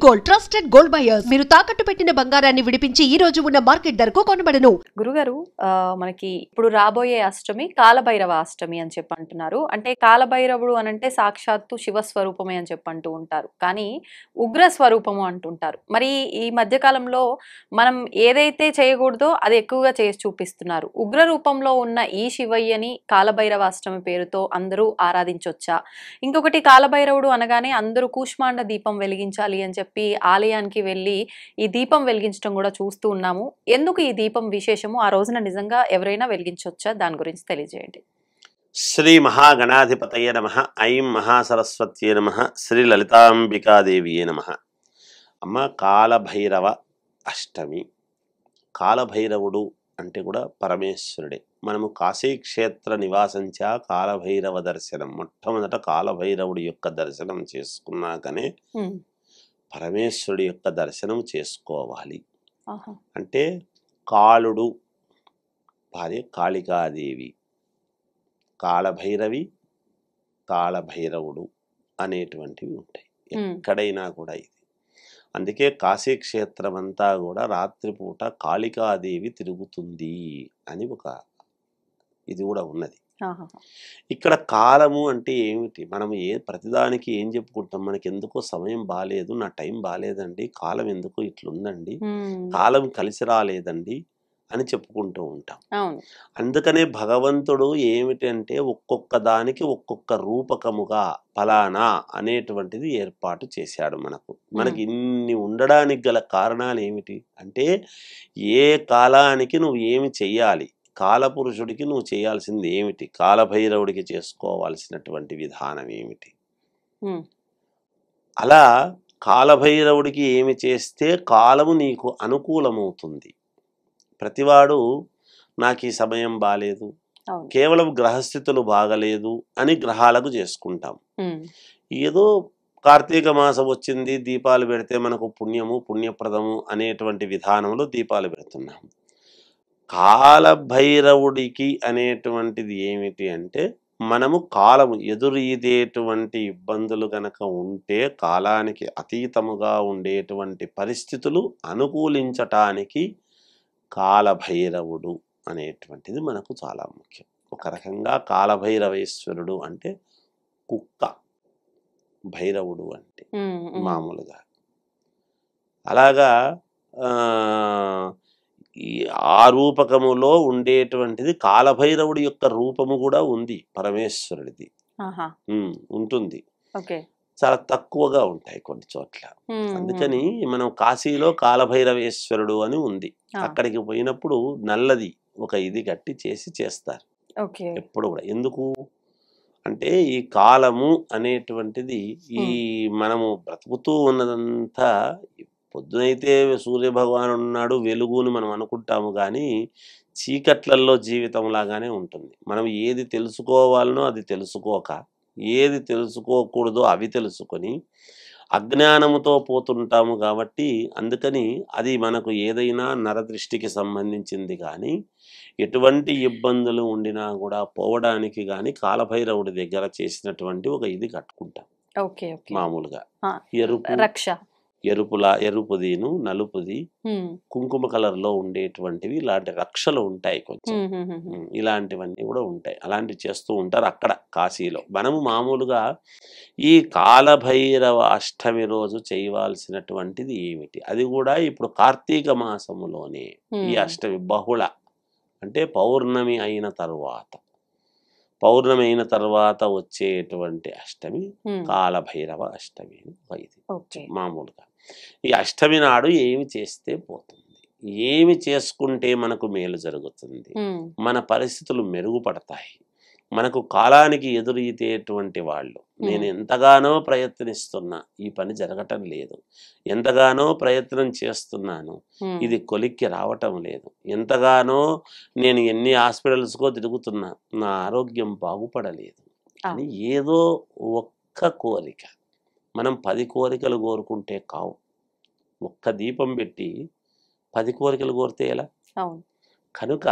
Gold trusted gold buyers మీరు తాకట్టు పెట్టిన బంగారాన్ని విడిపించి ఈ రోజు ఉన్న మార్కెట్ ధరకు కొనబడను. గురుగారు, మనకి ఇప్పుడు రాబోయే అష్టమి కాలభైరవ అష్టమి అని చెప్పి అంటున్నారు. అంటే కాలభైరవుడు అనంటే సాక్షాత్తు శివస్వరూపమే అని చెప్పి అంటూ ఉంటారు, కానీ ఉగ్ర స్వరూపము అంటుంటారు. మరి ఈ మధ్య కాలంలో మనం ఏదైతే చేయకూడదో అది ఎక్కువగా చేసి చూపిస్తున్నారు. ఉగ్ర రూపంలో ఉన్న ఈ శివయ్యని కాలభైరవ అష్టమి పేరుతో అందరూ ఆరాధించొచ్చా? ఇంకొకటి, కాలభైరవుడు అనగానే అందరూ కూష్మాండ దీపం వెలిగించాలి అని చెప్పి ఆలయానికి వెళ్ళి ఈ దీపం వెలిగించడం కూడా చూస్తూ ఉన్నాము. ఎందుకు ఈ దీపం విశేషము? ఆ రోజున నిజంగా ఎవరైనా వెలిగించవచ్చా? దాని గురించి తెలియజేయండి. శ్రీ మహాగణాధిపతయ నమః. ఐం మహాసరస్వత్యే నమః. శ్రీ లలితాంబికాదేవియే నమః. అమ్మ, కాలభైరవ అష్టమి. కాలభైరవుడు అంటే కూడా పరమేశ్వరుడే. మనము కాశీక్షేత్ర నివాసంచ కాలభైరవ దర్శనం, మొట్టమొదట కాలభైరవుడి యొక్క దర్శనం చేసుకున్నాకనే పరమేశ్వరుడి యొక్క దర్శనం చేసుకోవాలి. అంటే కాళుడు భార్య కాళికాదేవి, కాళభైరవి, కాళభైరవుడు అనేటువంటివి ఉంటాయి ఎక్కడైనా కూడా. ఇది అందుకే కాశీక్షేత్రం అంతా కూడా రాత్రిపూట కాళికాదేవి తిరుగుతుంది అని ఒక ఇది కూడా ఉన్నది. ఇక్కడ కాలము అంటే ఏమిటి? మనం ప్రతిదానికి ఏం చెప్పుకుంటాం? మనకి ఎందుకో సమయం బాగాలేదు, నా టైం బాగాలేదండి, కాలం ఎందుకో ఇట్లుందండి, కాలం కలిసి రాలేదండి అని చెప్పుకుంటూ ఉంటాం. అందుకనే భగవంతుడు ఏమిటి అంటే ఒక్కొక్క దానికి ఒక్కొక్క రూపకముగా ఫలానా అనేటువంటిది ఏర్పాటు చేశాడు. మనకి ఇన్ని ఉండడానికి గల కారణాలు ఏమిటి అంటే, ఏ కాలానికి నువ్వు ఏమి చెయ్యాలి, కాలపురుషుడికి నువ్వు చేయాల్సింది ఏమిటి, కాలభైరవుడికి చేసుకోవాల్సినటువంటి విధానం ఏమిటి, అలా కాలభైరవుడికి ఏమి చేస్తే కాలము నీకు అనుకూలమవుతుంది. ప్రతివాడు నాకు ఈ సమయం బాలేదు, కేవలం గ్రహస్థితులు బాగలేదు అని గ్రహాలకు చేసుకుంటాం. ఏదో కార్తీక మాసం వచ్చింది, దీపాలు పెడితే మనకు పుణ్యము పుణ్యప్రదము అనేటువంటి విధానంలో దీపాలు పెడుతున్నాం. కాలభైరవుడికి అనేటువంటిది ఏమిటి అంటే, మనము కాలము ఎదురీదేటువంటి ఇబ్బందులు గనక ఉంటే కాలానికి అతీతముగా ఉండేటువంటి పరిస్థితులు అనుకూలించటానికి కాలభైరవుడు అనేటువంటిది మనకు చాలా ముఖ్యం. ఒక రకంగా కాలభైరవేశ్వరుడు అంటే కుక్క, భైరవుడు అంటే మామూలుగా. అలాగా ఆ రూపకములో ఉండేటువంటిది కాలభైరవుడి యొక్క రూపము కూడా ఉంది, పరమేశ్వరుడిది ఉంటుంది. చాలా తక్కువగా ఉంటాయి కొన్ని చోట్ల. అందుకని మనం కాశీలో కాలభైరవేశ్వరుడు అని ఉంది. అక్కడికి పోయినప్పుడు నల్లది ఒక ఇది కట్టి చేస్తారు ఎప్పుడు కూడా. ఎందుకు అంటే ఈ కాలము అనేటువంటిది ఈ మనము బ్రతుకుతూ ఉన్నదంతా, పొద్దునైతే సూర్య భగవానుడు ఉన్నాడు, వెలుగుని మనం అనుకుంటాము, కానీ చీకట్లల్లో జీవితం లాగానే ఉంటుంది. మనం ఏది తెలుసుకోవాలనో అది తెలుసుకోక, ఏది తెలుసుకోకూడదో అవి తెలుసుకొని అజ్ఞానముతో పోతుంటాము. కాబట్టి అందుకని అది మనకు ఏదైనా నరదృష్టికి సంబంధించింది కానీ ఎటువంటి ఇబ్బందులు ఉండినా కూడా పోవడానికి కానీ కాలభైరవుడి దగ్గర చేసినటువంటి ఒక ఇది కట్టుకుంటాం మామూలుగా. ఎరుపుదిను నలుపుది కుంకుమ కలర్ లో ఉండేటువంటివి ఇలాంటి రక్షలు ఉంటాయి కొంచెం. ఇలాంటివన్నీ కూడా ఉంటాయి, అలాంటివి చేస్తూ ఉంటారు అక్కడ కాశీలో. మనము మామూలుగా ఈ కాలభైరవ అష్టమి రోజు చేయవలసినటువంటిది ఏమిటి, అది కూడా ఇప్పుడు కార్తీక మాసములోనే ఈ అష్టమి బహుళ అంటే పౌర్ణమి అయిన తర్వాత వచ్చేటువంటి అష్టమి కాలభైరవ అష్టమి ఇది మామూలుగా. ఈ అష్టమి నాడు ఏమి చేస్తే పోతుంది, ఏమి చేసుకుంటే మనకు మేలు జరుగుతుంది, మన పరిస్థితులు మెరుగుపడతాయి, మనకు కాలానికి ఎదురీతేటువంటి వాళ్ళు, నేను ఎంతగానో ప్రయత్నిస్తున్నా ఈ పని జరగటం లేదు, ఎంతగానో ప్రయత్నం చేస్తున్నాను ఇది కొలిక్కి రావటం లేదు, ఎంతగానో నేను ఎన్ని హాస్పిటల్స్కో తిరుగుతున్నా నా ఆరోగ్యం బాగుపడలేదు అని ఏదో ఒక్క కోరిక, మనం 10 కోరికలు కోరుకుంటే కావు. ఒక్క దీపం పెట్టి 10 కోరికలు కోరితే ఎలా? కనుక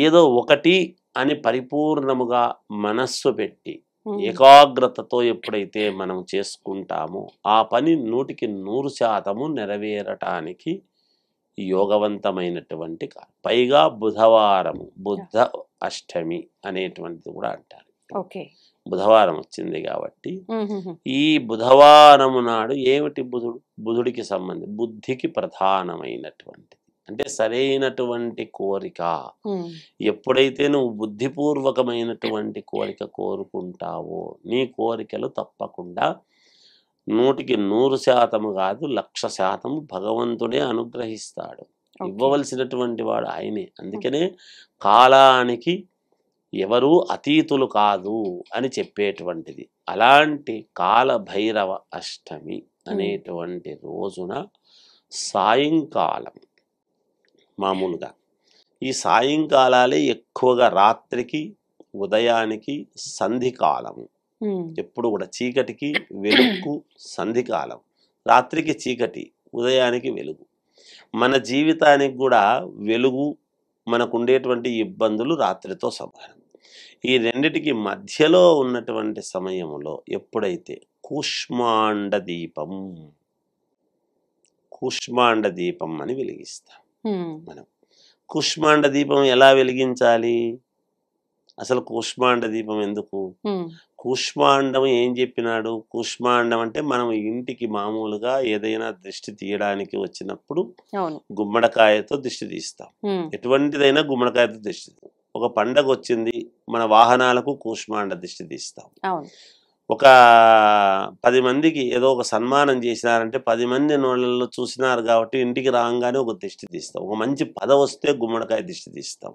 ఏదో ఒకటి అని పరిపూర్ణముగా మనస్సు పెట్టి ఏకాగ్రతతో ఎప్పుడైతే మనం చేసుకుంటామో ఆ పని 100% నెరవేరటానికి యోగవంతమైనటువంటి కాలం. పైగా బుధవారము, బుద్ధ అష్టమి అనేటువంటిది కూడా అంటారు. బుధవారం వచ్చింది కాబట్టి ఈ బుధవారము నాడు ఏమిటి బుధుడికి సంబంధం, బుద్ధికి ప్రధానమైనటువంటిది. అంటే సరైనటువంటి కోరిక ఎప్పుడైతే నువ్వు బుద్ధిపూర్వకమైనటువంటి కోరిక కోరుకుంటావో నీ కోరికలు తప్పకుండా 100% కాదు 1,00,000% భగవంతుడే అనుగ్రహిస్తాడు. ఇవ్వవలసినటువంటి వాడు ఆయనే. అందుకనే కాలానికి ఎవరు అతీతులు కాదు అని చెప్పేటువంటిది. అలాంటి కాల భైరవ అష్టమి అనేటువంటి రోజున సాయంకాలం, మామూలుగా ఈ సాయంకాలాలే ఎక్కువగా, రాత్రికి ఉదయానికి సంధికాలము. ఎప్పుడు కూడా చీకటికి వెలుగు సంధికాలం, రాత్రికి చీకటి, ఉదయానికి వెలుగు. మన జీవితానికి కూడా వెలుగు, మనకు ఉండేటువంటి ఇబ్బందులు రాత్రితో సమానం. ఈ రెండిటికి మధ్యలో ఉన్నటువంటి సమయంలో ఎప్పుడైతే కూష్మాండ దీపం అని వెలిగిస్తాం మనం. కూష్మాండ దీపం ఎలా వెలిగించాలి? అసలు కూష్మాండ దీపం ఎందుకు? కూష్మాండం ఏం చెప్పినాడు? కూష్మాండం అంటే మనం ఇంటికి మామూలుగా ఏదైనా దిష్టి తీయడానికి వచ్చినప్పుడు గుమ్మడికాయతో దిష్టి తీస్తాం. ఎటువంటిదైనా గుమ్మడికాయతో దిష్టి. ఒక పండగ వచ్చింది, మన వాహనాలకు కూష్మాండ దిష్టి తీస్తాం. ఒక 10 మందికి ఏదో ఒక సన్మానం చేసినారంటే 10 మంది నోళ్ళల్లో చూసినారు కాబట్టి ఇంటికి రాగానే ఒక దిష్టి తీస్తాం. ఒక మంచి పదవి వస్తే గుమ్మడికాయ దిష్టి తీస్తాం.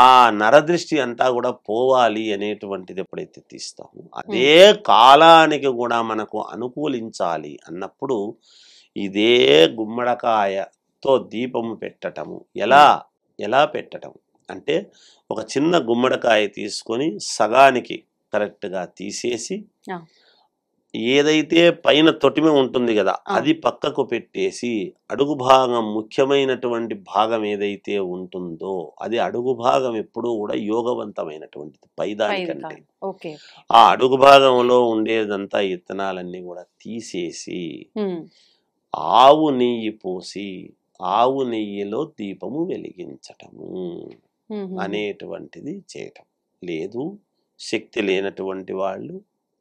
ఆ నరదృష్టి అంతా కూడా పోవాలి అనేటువంటిది ఎప్పుడైతే తీస్తాము, అదే కాలానికి కూడా మనకు అనుకూలించాలి అన్నప్పుడు ఇదే గుమ్మడికాయతో దీపము పెట్టటము. ఎలా పెట్టటం అంటే, ఒక చిన్న గుమ్మడికాయ తీసుకొని సగానికి కరెక్ట్గా తీసేసి, ఏదైతే పైన తొటిమ ఉంటుంది కదా అది పక్కకు పెట్టేసి, అడుగు భాగం, ముఖ్యమైనటువంటి భాగం ఏదైతే ఉంటుందో అది అడుగు భాగం ఎప్పుడూ కూడా యోగవంతమైనటువంటిది పైదానికంటే. ఆ అడుగు భాగంలో ఉండేదంతా ఇత్తనాలన్నీ కూడా తీసేసి ఆవు నెయ్యి పోసి ఆవు నెయ్యిలో దీపము వెలిగించటము అనేటువంటిది చేయటం. లేదు శక్తి లేనటువంటి వాళ్ళు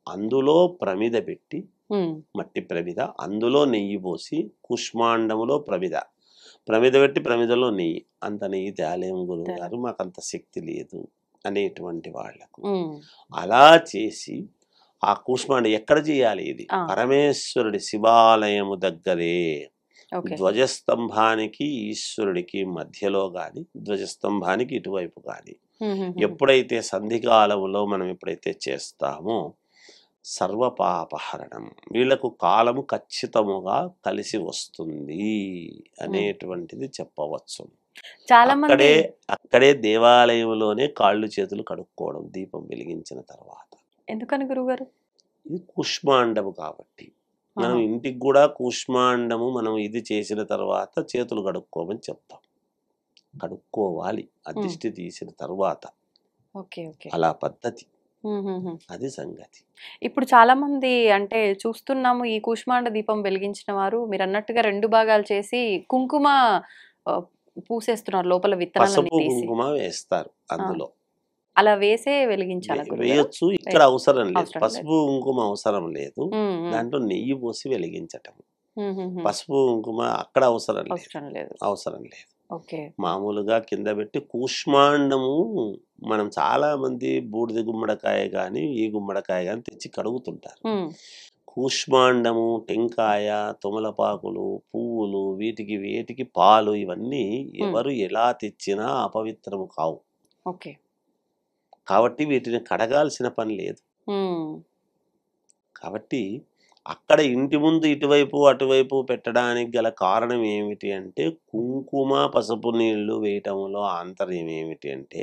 అందులో ప్రమిద పెట్టి, మట్టి ప్రమిద, అందులో నెయ్యి పోసి, కుష్మాండములో ప్రమిద పెట్టి ప్రమిదలో నెయ్యి, అంత నెయ్యి తేలేము గురువు గారు, మాకంత శక్తి లేదు అనేటువంటి వాళ్లకు అలా చేసి ఆ కూష్మాండ ఎక్కడ చేయాలి? ఇది పరమేశ్వరుడి శివాలయము దగ్గరే, ధ్వజస్తంభానికి ఈశ్వరుడికి మధ్యలో గాని, ధ్వజస్తంభానికి ఇటువైపు గాని ఎప్పుడైతే సంధికాలంలో మనం ఎప్పుడైతే చేస్తామో సర్వపాపహరణం, వీళ్లకు కాలము ఖచ్చితముగా కలిసి వస్తుంది అనేటువంటిది చెప్పవచ్చు. అక్కడే దేవాలయంలోనే కాళ్ళు చేతులు కడుక్కోవడం దీపం వెలిగించిన తర్వాత. ఎందుకని గురుగారు? ఇది కూష్మాండము కాబట్టి. మనం ఇంటికి కూడా కూష్మాండము మనం ఇది చేసిన తర్వాత చేతులు కడుక్కోమని చెప్తాం. కడుక్కోవాలి ఆ దిష్టి తీసిన తర్వాత. అలా పద్ధతి, అది సంగతి. ఇప్పుడు చాలా మంది అంటే చూస్తున్నాము, ఈ కూష్మాండ దీపం వెలిగించిన వారు మీరు అన్నట్టుగా 2 భాగాలు చేసి కుంకుమ పూసేస్తున్నారు, లోపల విత్తనాలు కుంకుమ వేస్తారు అందులో. అలా వేసే వెలిగించాలి? వేయొచ్చు, ఇక్కడ అవసరం లేదు. పసుపు కుంకుమ అవసరం లేదు, దాంట్లో నెయ్యి పోసి వెలిగించటం. పసుపు కుంకుమ అక్కడ అవసరం లేదు. మామూలుగా కింద పెట్టి కూష్మాండము మనం చాలా మంది బూడిద గుమ్మడికాయ గాని ఈ గుమ్మడికాయ గాని తెచ్చి కడుగుతుంటారు. కూష్మాండము, టెంకాయ, తొమలపాకులు, పువ్వులు, వేటికి పాలు, ఇవన్నీ ఎవరు ఎలా తెచ్చినా అపవిత్రము కావు. కాబట్టి వీటిని కడగాల్సిన పని లేదు. కాబట్టి అక్కడ ఇంటి ముందు ఇటువైపు అటువైపు పెట్టడానికి గల కారణం ఏమిటి అంటే, కుంకుమ పసుపు నీళ్లు వేయటంలో ఆంతర్యం ఏమిటి అంటే,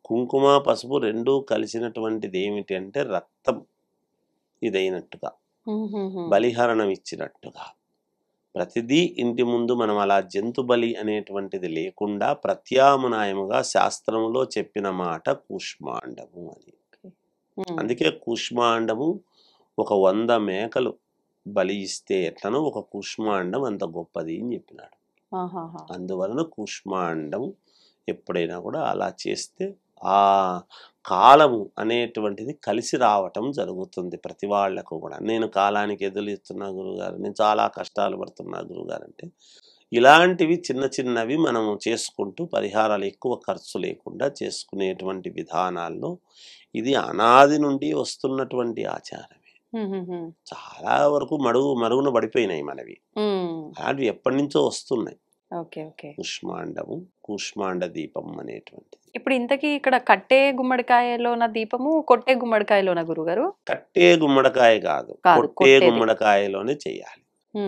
కుంకుమ పసుపు రెండూ కలిసినటువంటిది ఏమిటి అంటే రక్తం ఇదైనట్టుగా, బలిహరణం ఇచ్చినట్టుగా. ప్రతిదీ ఇంటి ముందు మనం అలా జంతు బలి అనేటువంటిది లేకుండా ప్రత్యామ్నాయముగా శాస్త్రంలో చెప్పిన మాట కూష్మాండము అని. అందుకే కూష్మాండము ఒక 100 మేకలు బలి ఇస్తే ఎట్లనో ఒక కూష్మాండం అంత గొప్పది అని చెప్పినాడు. అందువలన కూష్మాండం ఎప్పుడైనా కూడా అలా చేస్తే ఆ కాలము అనేటువంటిది కలిసి రావటం జరుగుతుంది ప్రతి వాళ్లకు కూడా. నేను కాలానికి ఎదురుస్తున్నా గురుగారు, నేను చాలా కష్టాలు పడుతున్నా గురుగారు అంటే ఇలాంటివి చిన్న చిన్నవి మనం చేసుకుంటూ పరిహారాలు ఎక్కువ ఖర్చు లేకుండా చేసుకునేటువంటి విధానాల్లో ఇది అనాది నుండి వస్తున్నటువంటి ఆచారమే. చాలా వరకు మరుగున పడిపోయినాయి మనవి. అలాంటివి ఎప్పటి నుంచో వస్తున్నాయి. కూష్మాండము, కూష్మాండ దీపం అనేటువంటిది. ఇప్పుడు ఇంతకీ ఇక్కడ కట్టే గుమ్మడికాయలోన దీపము, కొట్టే గుమ్మడికాయలోన గురుగారు? కట్టే గుమ్మడికాయ కాదు, కొట్టే గుమ్మడికాయలోనే చేయాలి.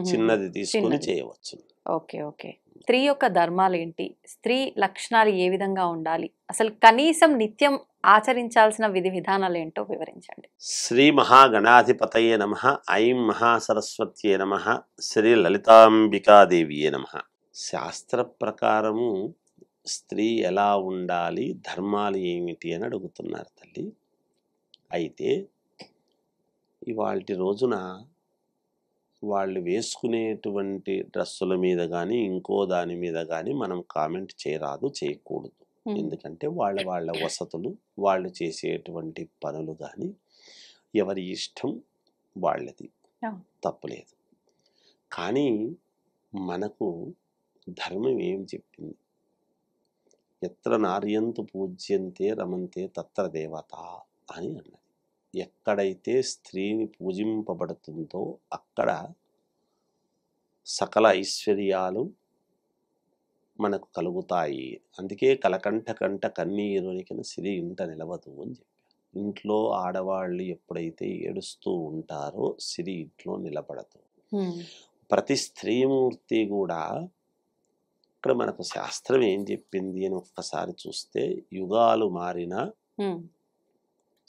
చిన్నది తీసుకుని చేయవచ్చు. Okay okay. స్త్రీ యొక్క ధర్మాలు ఏంటి, స్త్రీ లక్షణాలు ఏ విధంగా ఉండాలి, అసలు కనీసం నిత్యం ఆచరించాల్సిన విధి విధానాలు ఏంటో వివరించండి. శ్రీ మహాగణాధిపతయే నమః. ఐం మహాసరస్వత్యే నమః. శ్రీ లలితాంబికాదేవియే నమః. శాస్త్ర ప్రకారము స్త్రీ ఎలా ఉండాలి, ధర్మాలు ఏమిటి అని అడుగుతున్నారు తల్లి. అయితే ఇవాల్టి రోజున వాళ్ళు వేసుకునేటువంటి డ్రెస్సుల మీద కానీ ఇంకో దాని మీద కానీ మనం కామెంట్ చేయరాదు, చేయకూడదు. ఎందుకంటే వాళ్ళ వసతులు, వాళ్ళు చేసేటువంటి పనులు కానీ ఎవరి ఇష్టం వాళ్ళది, తప్పులేదు. కానీ మనకు ధర్మం ఏం చెప్పింది? ఎత్ర నార్యంతు పూజ్యంతే రమంతే తత్ర దేవత అని అన్నది. ఎక్కడైతే స్త్రీని పూజింపబడుతుందో అక్కడ సకల ఐశ్వర్యాలు మనకు కలుగుతాయి. అందుకే కలకంఠ కంట కన్నీరునికిన సిరి ఇంట నిలవదు అని చెప్పారు. ఇంట్లో ఆడవాళ్ళు ఎప్పుడైతే ఏడుస్తూ ఉంటారో సిరి ఇంట్లో నిలబడదు. ప్రతి స్త్రీమూర్తి కూడా ఇక్కడ మనకు శాస్త్రం ఏం చెప్పింది అని ఒక్కసారి చూస్తే యుగాలు మారినా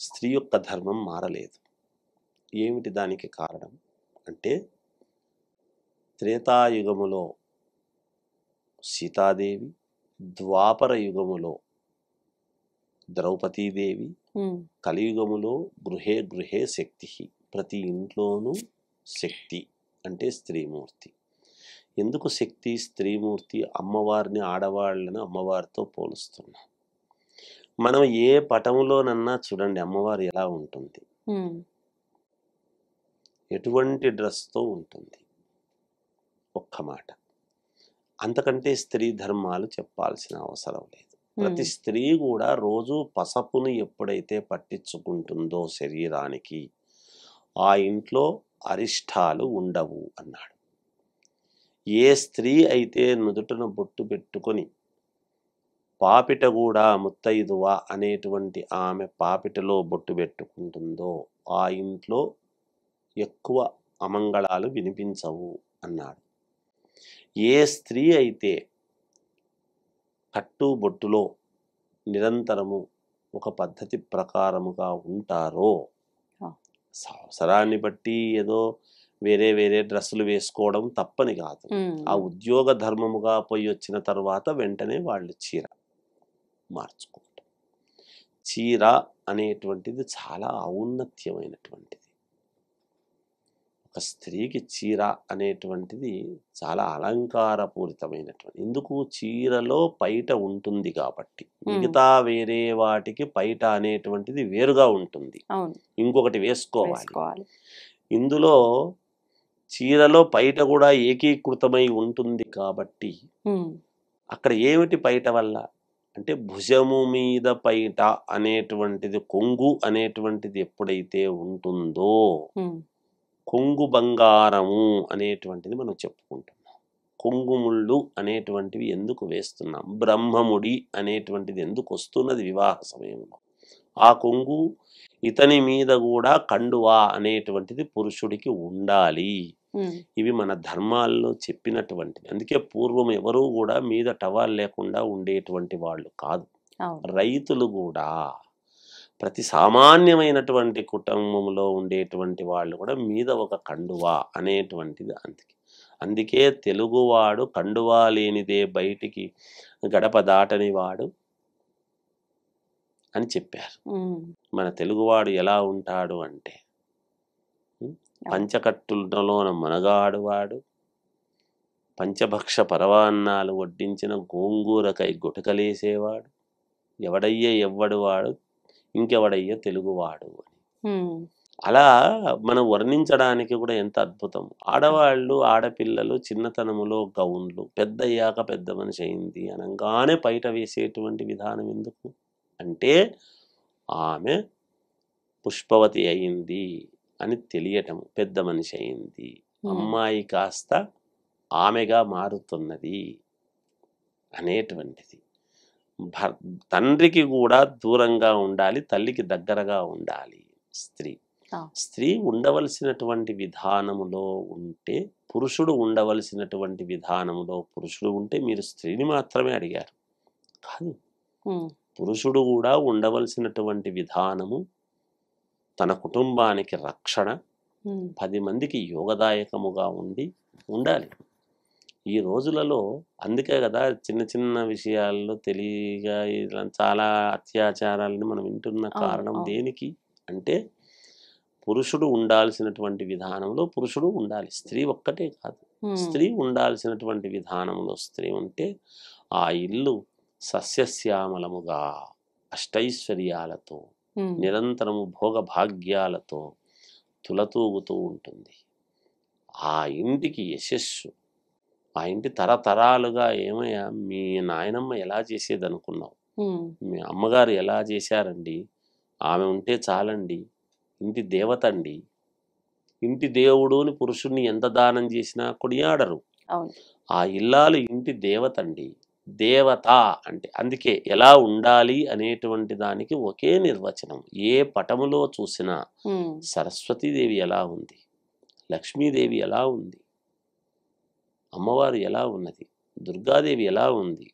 స్త్రీ యొక్క ధర్మం మారలేదు. ఏమిటి దానికి కారణం అంటే త్రేతాయుగములో సీతాదేవి, ద్వాపర యుగములో ద్రౌపదీదేవి, కలియుగములో గృహే గృహే శక్తి, ప్రతి ఇంట్లోనూ శక్తి అంటే స్త్రీమూర్తి. ఎందుకు శక్తి స్త్రీమూర్తి? అమ్మవారిని ఆడవాళ్ళని అమ్మవారితో పోలుస్తున్నాం. మనం ఏ పటంలోనన్నా చూడండి అమ్మవారు ఎలా ఉంటుంది, ఎటువంటి డ్రెస్తో ఉంటుంది. ఒక్క మాట, అంతకంటే స్త్రీ ధర్మాలు చెప్పాల్సిన అవసరం లేదు. ప్రతి స్త్రీ కూడా రోజు పసుపును ఎప్పుడైతే పట్టించుకుంటుందో శరీరానికి ఆ ఇంట్లో అరిష్టాలు ఉండవు అన్నాడు. ఏ స్త్రీ అయితే నుదుటను బొట్టు పెట్టుకొని పాపిట కూడా ముత్తైదువ అనేటువంటి ఆమె పాపిటలో బొట్టు పెట్టుకుంటుందో ఆ ఇంట్లో ఎక్కువ అమంగళాలు వినిపించవు అన్నాడు. ఏ స్త్రీ అయితే కట్టు బొట్టులో నిరంతరము ఒక పద్ధతి ప్రకారముగా ఉంటారో, అవసరాన్ని బట్టి ఏదో వేరే వేరే డ్రెస్సులు వేసుకోవడం తప్పని కాదు. ఆ ఉద్యోగ ధర్మముగా పోయి వచ్చిన తర్వాత వెంటనే వాళ్ళు చీర మార్చుకుంటారు. చీర అనేటువంటిది చాలా ఔన్నత్యమైనటువంటిది. ఒక స్త్రీకి చీర అనేటువంటిది చాలా అలంకారపూరితమైనటువంటి. ఎందుకు? చీరలో పైట ఉంటుంది కాబట్టి. మిగతా వేరే వాటికి పైట అనేటువంటిది వేరుగా ఉంటుంది, ఇంకొకటి వేసుకోవాలి. ఇందులో చీరలో పైట కూడా ఏకీకృతమై ఉంటుంది కాబట్టి అక్కడ ఏమిటి పైట వల్ల అంటే భుజము మీద పైట అనేటువంటిది, కొంగు అనేటువంటిది ఎప్పుడైతే ఉంటుందో కొంగు బంగారము అనేటువంటిది మనం చెప్పుకుంటున్నాం. కొంగుముళ్ళు అనేటువంటివి ఎందుకు వేస్తున్నాం? బ్రహ్మముడి అనేటువంటిది ఎందుకు వస్తున్నది వివాహ సమయంలో? ఆ కొంగు ఇతని మీద కూడా కండువా అనేటువంటిది పురుషుడికి ఉండాలి. ఇవి మన ధర్మాల్లో చెప్పినటువంటివి. అందుకే పూర్వం ఎవరూ కూడా మీద టవాల్ లేకుండా ఉండేటువంటి వాళ్ళు కాదు. రైతులు కూడా ప్రతి సామాన్యమైనటువంటి కుటుంబంలో ఉండేటువంటి వాళ్ళు కూడా మీద ఒక కండువా అనేటువంటిది. అందుకే తెలుగువాడు కండువా లేనిదే బయటికి గడప దాటని వాడు, అని చెప్పారు. మన తెలుగువాడు ఎలా ఉంటాడు అంటే పంచకట్టులలోన మునగాడువాడు, పంచభక్ష పరవాన్నాలు వడ్డించిన గోంగూరకై గుటకలేసేవాడు, ఎవడయ్యే ఎవ్వడు వాడు, ఇంకెవడయ్యే తెలుగువాడు అని. అలా మనం వర్ణించడానికి కూడా ఎంత అద్భుతం. ఆడవాళ్ళు ఆడపిల్లలు చిన్నతనములో గౌన్లు, పెద్దయ్యాక పెద్ద మనిషి అయింది అనగానే బయట వేసేటువంటి విధానం ఎందుకు అంటే ఆమె పుష్పవతి అయింది అని తెలియటం, పెద్ద మనిషి అయింది, అమ్మాయి కాస్త ఆమెగా మారుతున్నది అనేటువంటిది. తండ్రికి కూడా దూరంగా ఉండాలి, తల్లికి దగ్గరగా ఉండాలి స్త్రీ. స్త్రీ ఉండవలసినటువంటి విధానములో ఉంటే, పురుషుడు ఉండవలసినటువంటి విధానములో పురుషుడు ఉంటే, మీరు స్త్రీని మాత్రమే అడిగారు కాదు, పురుషుడు కూడా ఉండవలసినటువంటి విధానము తన కుటుంబానికి రక్షణ, 10 మందికి యోగదాయకముగా ఉండాలి. ఈ రోజులలో అందుకే కదా చిన్న చిన్న విషయాల్లో తెలియగా ఇలా చాలా అత్యాచారాలను మనం వింటున్న కారణం దేనికి అంటే పురుషుడు ఉండాల్సినటువంటి విధానంలో పురుషుడు ఉండాలి, స్త్రీ ఒక్కటే కాదు. స్త్రీ ఉండాల్సినటువంటి విధానంలో స్త్రీ ఉంటే ఆ ఇల్లు సస్యశ్యామలముగా అష్టైశ్వర్యాలతో నిరంతరము భోగ భాగ్యాలతో తులతూగుతూ ఉంటుంది. ఆ ఇంటికి యశస్సు, ఆ ఇంటి తరతరాలుగా ఏమయ్యా మీ నాయనమ్మ ఎలా చేసేది అనుకున్నావు, మీ అమ్మగారు ఎలా చేశారండి, ఆమె ఉంటే చాలండి, ఇంటి దేవత అండి, ఇంటి దేవుడుని పురుషుణ్ణి ఎంత దానం చేసినా కొనియాడరు. ఆ ఇల్లాలు ఇంటి దేవత అండి, దేవత అంటే అందుకే ఎలా ఉండాలి అనేటువంటి దానికి ఒకే నిర్వచనం. ఏ పటములో చూసినా సరస్వతీదేవి ఎలా ఉంది, లక్ష్మీదేవి ఎలా ఉంది, అమ్మవారు ఎలా ఉన్నది, దుర్గాదేవి ఎలా ఉంది.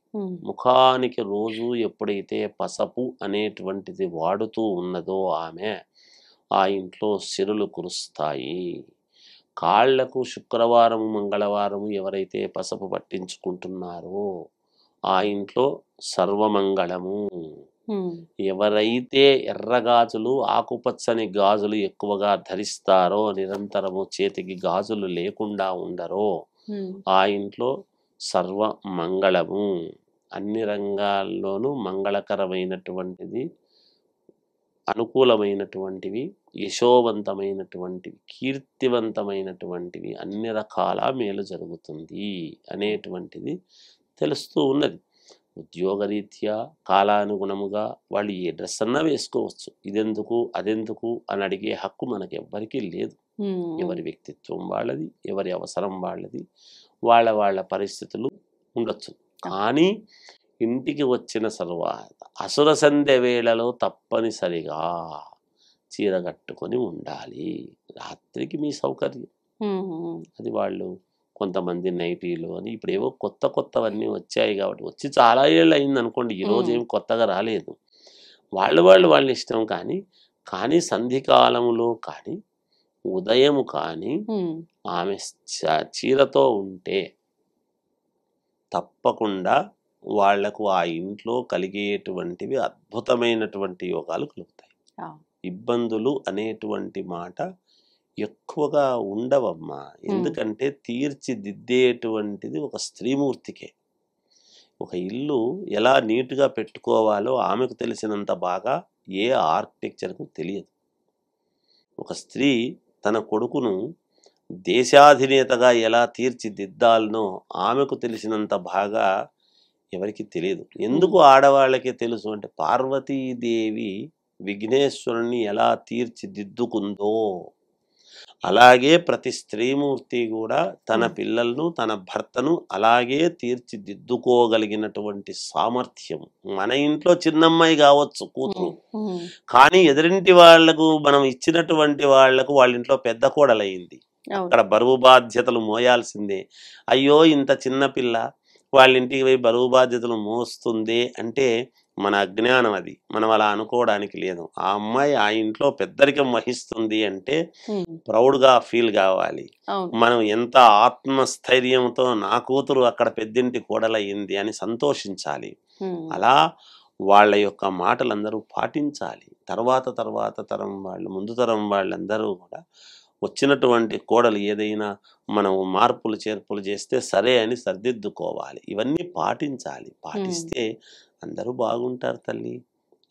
ముఖానికి రోజు ఎప్పుడైతే పసుపు అనేటువంటిది వాడుతూ ఉన్నదో ఆమె, ఆ ఇంట్లో సిరులు కురుస్తాయి. కాళ్లకు శుక్రవారము మంగళవారము ఎవరైతే పసుపు పట్టించుకుంటున్నారో ఆ ఇంట్లో సర్వమంగళము. ఎవరైతే ఎర్రగాజులు ఆకుపచ్చని గాజులు ఎక్కువగా ధరిస్తారో, నిరంతరము చేతికి గాజులు లేకుండా ఉండరో ఆ ఇంట్లో సర్వ మంగళము. అన్ని రంగాల్లోనూ మంగళకరమైనటువంటిది, అనుకూలమైనటువంటివి, యశోవంతమైనటువంటివి, కీర్తివంతమైనటువంటివి, అన్ని రకాల మేలు జరుగుతుంది అనేటువంటిది తెలుస్తూ ఉన్నది. ఉద్యోగరీత్యా కాలానుగుణముగా వాళ్ళు ఏ డ్రెస్ అన్నా వేసుకోవచ్చు, ఇదెందుకు అదెందుకు అని అడిగే హక్కు మనకి ఎవ్వరికీ లేదు. ఎవరి వ్యక్తిత్వం వాళ్ళది, ఎవరి అవసరం వాళ్ళది, వాళ్ళ పరిస్థితులు ఉండొచ్చు. కానీ ఇంటికి వచ్చిన సర్వాత అసుర సంధ్య వేళలో తప్పనిసరిగా చీర కట్టుకొని ఉండాలి. రాత్రికి మీ సౌకర్యం అది. వాళ్ళు కొంతమంది నైటీలు అని ఇప్పుడు ఏవో కొత్తవన్నీ వచ్చాయి కాబట్టి, వచ్చి చాలా ఏళ్ళు అయింది అనుకోండి, ఈరోజు ఏమి కొత్తగా రాలేదు. వాళ్ళ ఇష్టం. కానీ సంధికాలములో కానీ ఉదయము కానీ ఆమె చీరతో ఉంటే తప్పకుండా వాళ్లకు ఆ ఇంట్లో కలిగేటువంటివి అద్భుతమైనటువంటి యోగాలు కలుగుతాయి. ఇబ్బందులు అనేటువంటి మాట ఎక్కువగా ఉండవమ్మా. ఎందుకంటే తీర్చిదిద్దేటువంటిది ఒక స్త్రీమూర్తికే. ఒక ఇల్లు ఎలా నీట్గా పెట్టుకోవాలో ఆమెకు తెలిసినంత బాగా ఏ ఆర్కిటెక్చర్కు తెలియదు. ఒక స్త్రీ తన కొడుకును దేశాధినేతగా ఎలా తీర్చిదిద్దాలనో ఆమెకు తెలిసినంత బాగా ఎవరికి తెలియదు. ఎందుకు ఆడవాళ్ళకే తెలుసు అంటే, పార్వతీదేవి విఘ్నేశ్వరుణ్ణి ఎలా తీర్చిదిద్దుకుందో అలాగే ప్రతి స్త్రీమూర్తి కూడా తన పిల్లలను, తన భర్తను అలాగే తీర్చిదిద్దుకోగలిగినటువంటి సామర్థ్యం. మన ఇంట్లో చిన్నమ్మాయి కావచ్చు కూతురు, కానీ ఎదురింటి వాళ్లకు మనం ఇచ్చినటువంటి వాళ్లకు వాళ్ళ ఇంట్లో పెద్ద కోడలయ్యింది. అక్కడ బరువు బాధ్యతలు మోయాల్సిందే. అయ్యో ఇంత చిన్న పిల్ల వాళ్ళ ఇంటికి పోయి బరువు బాధ్యతలు మోస్తుంది అంటే మన అజ్ఞానం అది. మనం అలా అనుకోవడానికి లేదు. ఆ అమ్మాయి ఆ ఇంట్లో పెద్దరికం వహిస్తుంది అంటే ప్రౌడ్గా ఫీల్ కావాలి. మనం ఎంత ఆత్మస్థైర్యంతో నా కూతురు అక్కడ పెద్దింటి కోడలయ్యింది అని సంతోషించాలి. అలా వాళ్ళ యొక్క మాటలందరూ పాటించాలి. తర్వాత తరం వాళ్ళు, ముందు తరం వాళ్ళందరూ కూడా వచ్చినటువంటి కోడలు ఏదైనా మనం మార్పులు చేర్పులు చేస్తే సరే అని సరిదిద్దుకోవాలి. ఇవన్నీ పాటించాలి. పాటిస్తే అందరూ బాగుంటారు తల్లి.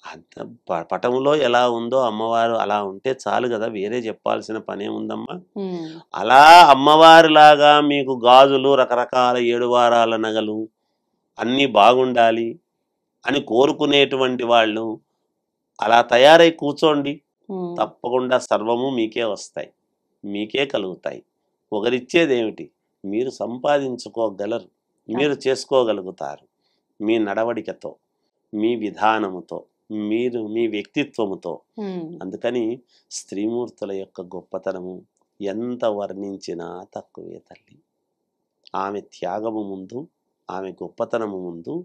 అంత పటంలో ఎలా ఉందో అమ్మవారు అలా ఉంటే చాలు కదా, వేరే చెప్పాల్సిన పనేముందమ్మా. అలా అమ్మవారిలాగా మీకు గాజులు, రకరకాల 7 వారాల నగలు అన్నీ బాగుండాలి అని కోరుకునేటువంటి వాళ్ళు అలా తయారై కూర్చోండి. తప్పకుండా సర్వము మీకే వస్తాయి, మీకే కలుగుతాయి. ఒకరిచ్చేదేమిటి? మీరు సంపాదించుకోగలరు, మీరు చేసుకోగలుగుతారు మీ నడవడికతో, మీ విధానముతో, మీరు మీ వ్యక్తిత్వముతో. అందుకని స్త్రీమూర్తుల యొక్క గొప్పతనము ఎంత వర్ణించినా తక్కువే తల్లి. ఆమె త్యాగము ముందు, ఆమె గొప్పతనము ముందు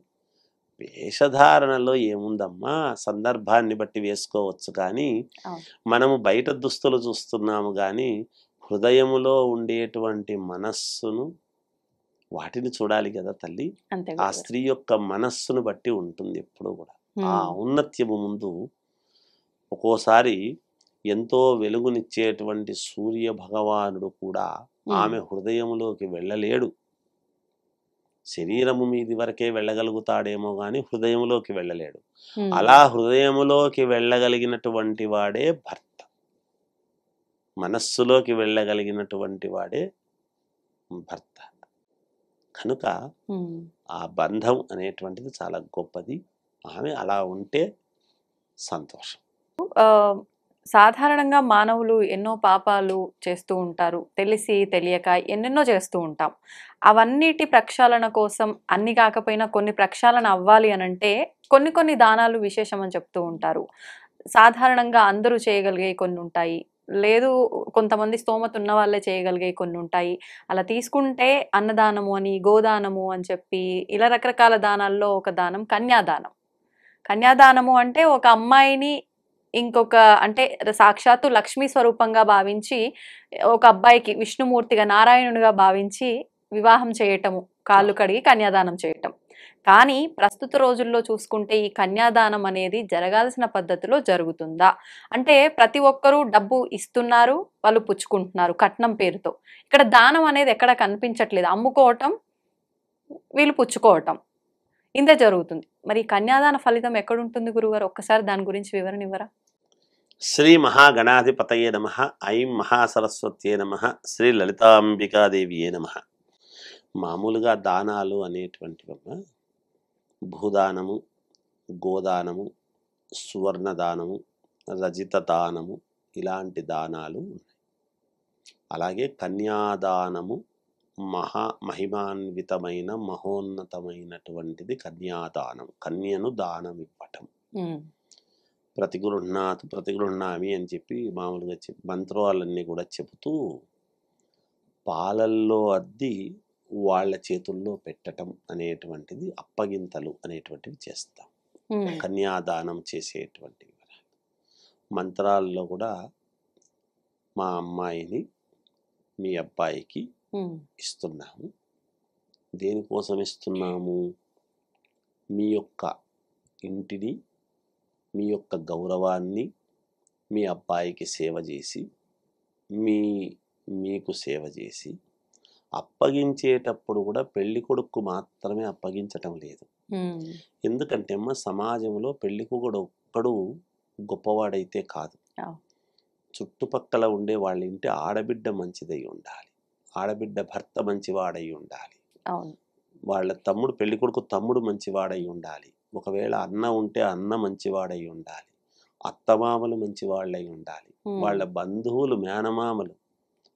వేషధారణలో ఏముందమ్మా, సందర్భాన్ని బట్టి వేసుకోవచ్చు. కానీ మనము బయట దుస్తులు చూస్తున్నాము కానీ హృదయములో ఉండేటువంటి మనస్సును, వాటిని చూడాలి కదా తల్లి. ఆ స్త్రీ యొక్క మనస్సును బట్టి ఉంటుంది ఎప్పుడు కూడా. ఆ ఔన్నత్యము ముందు ఒక్కోసారి ఎంతో వెలుగునిచ్చేటువంటి సూర్య భగవానుడు కూడా ఆమె హృదయములోకి వెళ్ళలేడు. శరీరము మీది వరకే వెళ్ళగలుగుతాడేమో గాని హృదయములోకి వెళ్ళలేడు. అలా హృదయములోకి వెళ్ళగలిగినటువంటి వాడే భర్త, మనస్సులోకి వెళ్ళగలిగినటువంటి వాడే భర్త. కనుక ఆ బంధం అనేటువంటిది చాలా గొప్పది. ఆమె అలా ఉంటే సంతోషం. సాధారణంగా మానవులు ఎన్నో పాపాలు చేస్తూ ఉంటారు, తెలిసి తెలియక ఎన్నెన్నో చేస్తూ ఉంటాం. అవన్నిటి ప్రక్షాళన కోసం, అన్ని కాకపోయినా కొన్ని ప్రక్షాళన అవ్వాలి అనంటే కొన్ని దానాలు విశేషం అని చెప్తూ ఉంటారు. సాధారణంగా అందరూ చేయగలిగే కొన్ని ఉంటాయి, లేదు కొంతమంది స్తోమత ఉన్న వాళ్ళే చేయగలిగే కొన్ని ఉంటాయి. అలా తీసుకుంటే అన్నదానము అని, గోదానము అని చెప్పి ఇలా రకరకాల దానాల్లో ఒక దానం కన్యాదానం. కన్యాదానము అంటే ఒక అమ్మాయిని ఇంకొక, అంటే సాక్షాత్తు లక్ష్మీ స్వరూపంగా భావించి ఒక అబ్బాయికి విష్ణుమూర్తిగా, నారాయణుడిగా భావించి వివాహం చేయటము, కాళ్ళు కడిగి కన్యాదానం చేయటం. కానీ ప్రస్తుత రోజుల్లో చూసుకుంటే ఈ కన్యాదానం అనేది జరగాల్సిన పద్ధతిలో జరుగుతుందా? అంటే ప్రతి ఒక్కరూ డబ్బు ఇస్తున్నారు, వాళ్ళు పుచ్చుకుంటున్నారు కట్నం పేరుతో. ఇక్కడ దానం అనేది ఎక్కడ కనిపించట్లేదు. అమ్ముకోవటం, వీళ్ళు పుచ్చుకోవటం ఇంతే జరుగుతుంది. మరి కన్యాదాన ఫలితం ఎక్కడుంటుంది గురుగారు? ఒక్కసారి దాని గురించి వివరణ ఇవ్వరా? శ్రీ మహాగణాధిపతయే నమః. ఐం మహాసరస్వత్యే నమః. శ్రీ లలితాంబికాదేవియే నమః. మామూలుగా దానాలు అనేటువంటివమ్మ భూదానము, గోదానము, సువర్ణదానము, రజిత దానము ఇలాంటి దానాలు ఉన్నాయి. అలాగే కన్యాదానము మహిమాన్వితమైన మహోన్నతమైనటువంటిది కన్యాదానం. కన్యను దానం ఇవ్వటం. ప్రతిగృహ్ణామి అని చెప్పి మామూలుగా మంత్రాలన్నీ కూడా చెబుతూ పాలల్లో అద్ది వాళ్ళ చేతుల్లో పెట్టటం అనేటువంటిది, అప్పగింతలు అనేటువంటివి చేస్తాం. కన్యాదానం చేసేటువంటివి మంత్రాల్లో కూడా మా అమ్మాయిని మీ అబ్బాయికి ఇస్తున్నాము. దేనికోసం ఇస్తున్నాము? మీ యొక్క ఇంటిని, మీ యొక్క గౌరవాన్ని మీ అబ్బాయికి సేవ చేసి, మీకు సేవ చేసి, అప్పగించేటప్పుడు కూడా పెళ్లి కొడుకు మాత్రమే అప్పగించటం లేదు. ఎందుకంటే అమ్మ సమాజంలో పెళ్లి కొడుకు ఒక్కడు గొప్పవాడైతే కాదు, చుట్టుపక్కల ఉండే వాళ్ళ ఇంటి ఆడబిడ్డ మంచిదై ఉండాలి, ఆడబిడ్డ భర్త మంచివాడై ఉండాలి, వాళ్ళ తమ్ముడు పెళ్లి కొడుకు తమ్ముడు మంచివాడై ఉండాలి, ఒకవేళ అన్న ఉంటే అన్న మంచివాడై ఉండాలి, అత్తమామలు మంచివాళ్ళై ఉండాలి, వాళ్ళ బంధువులు మేనమామలు,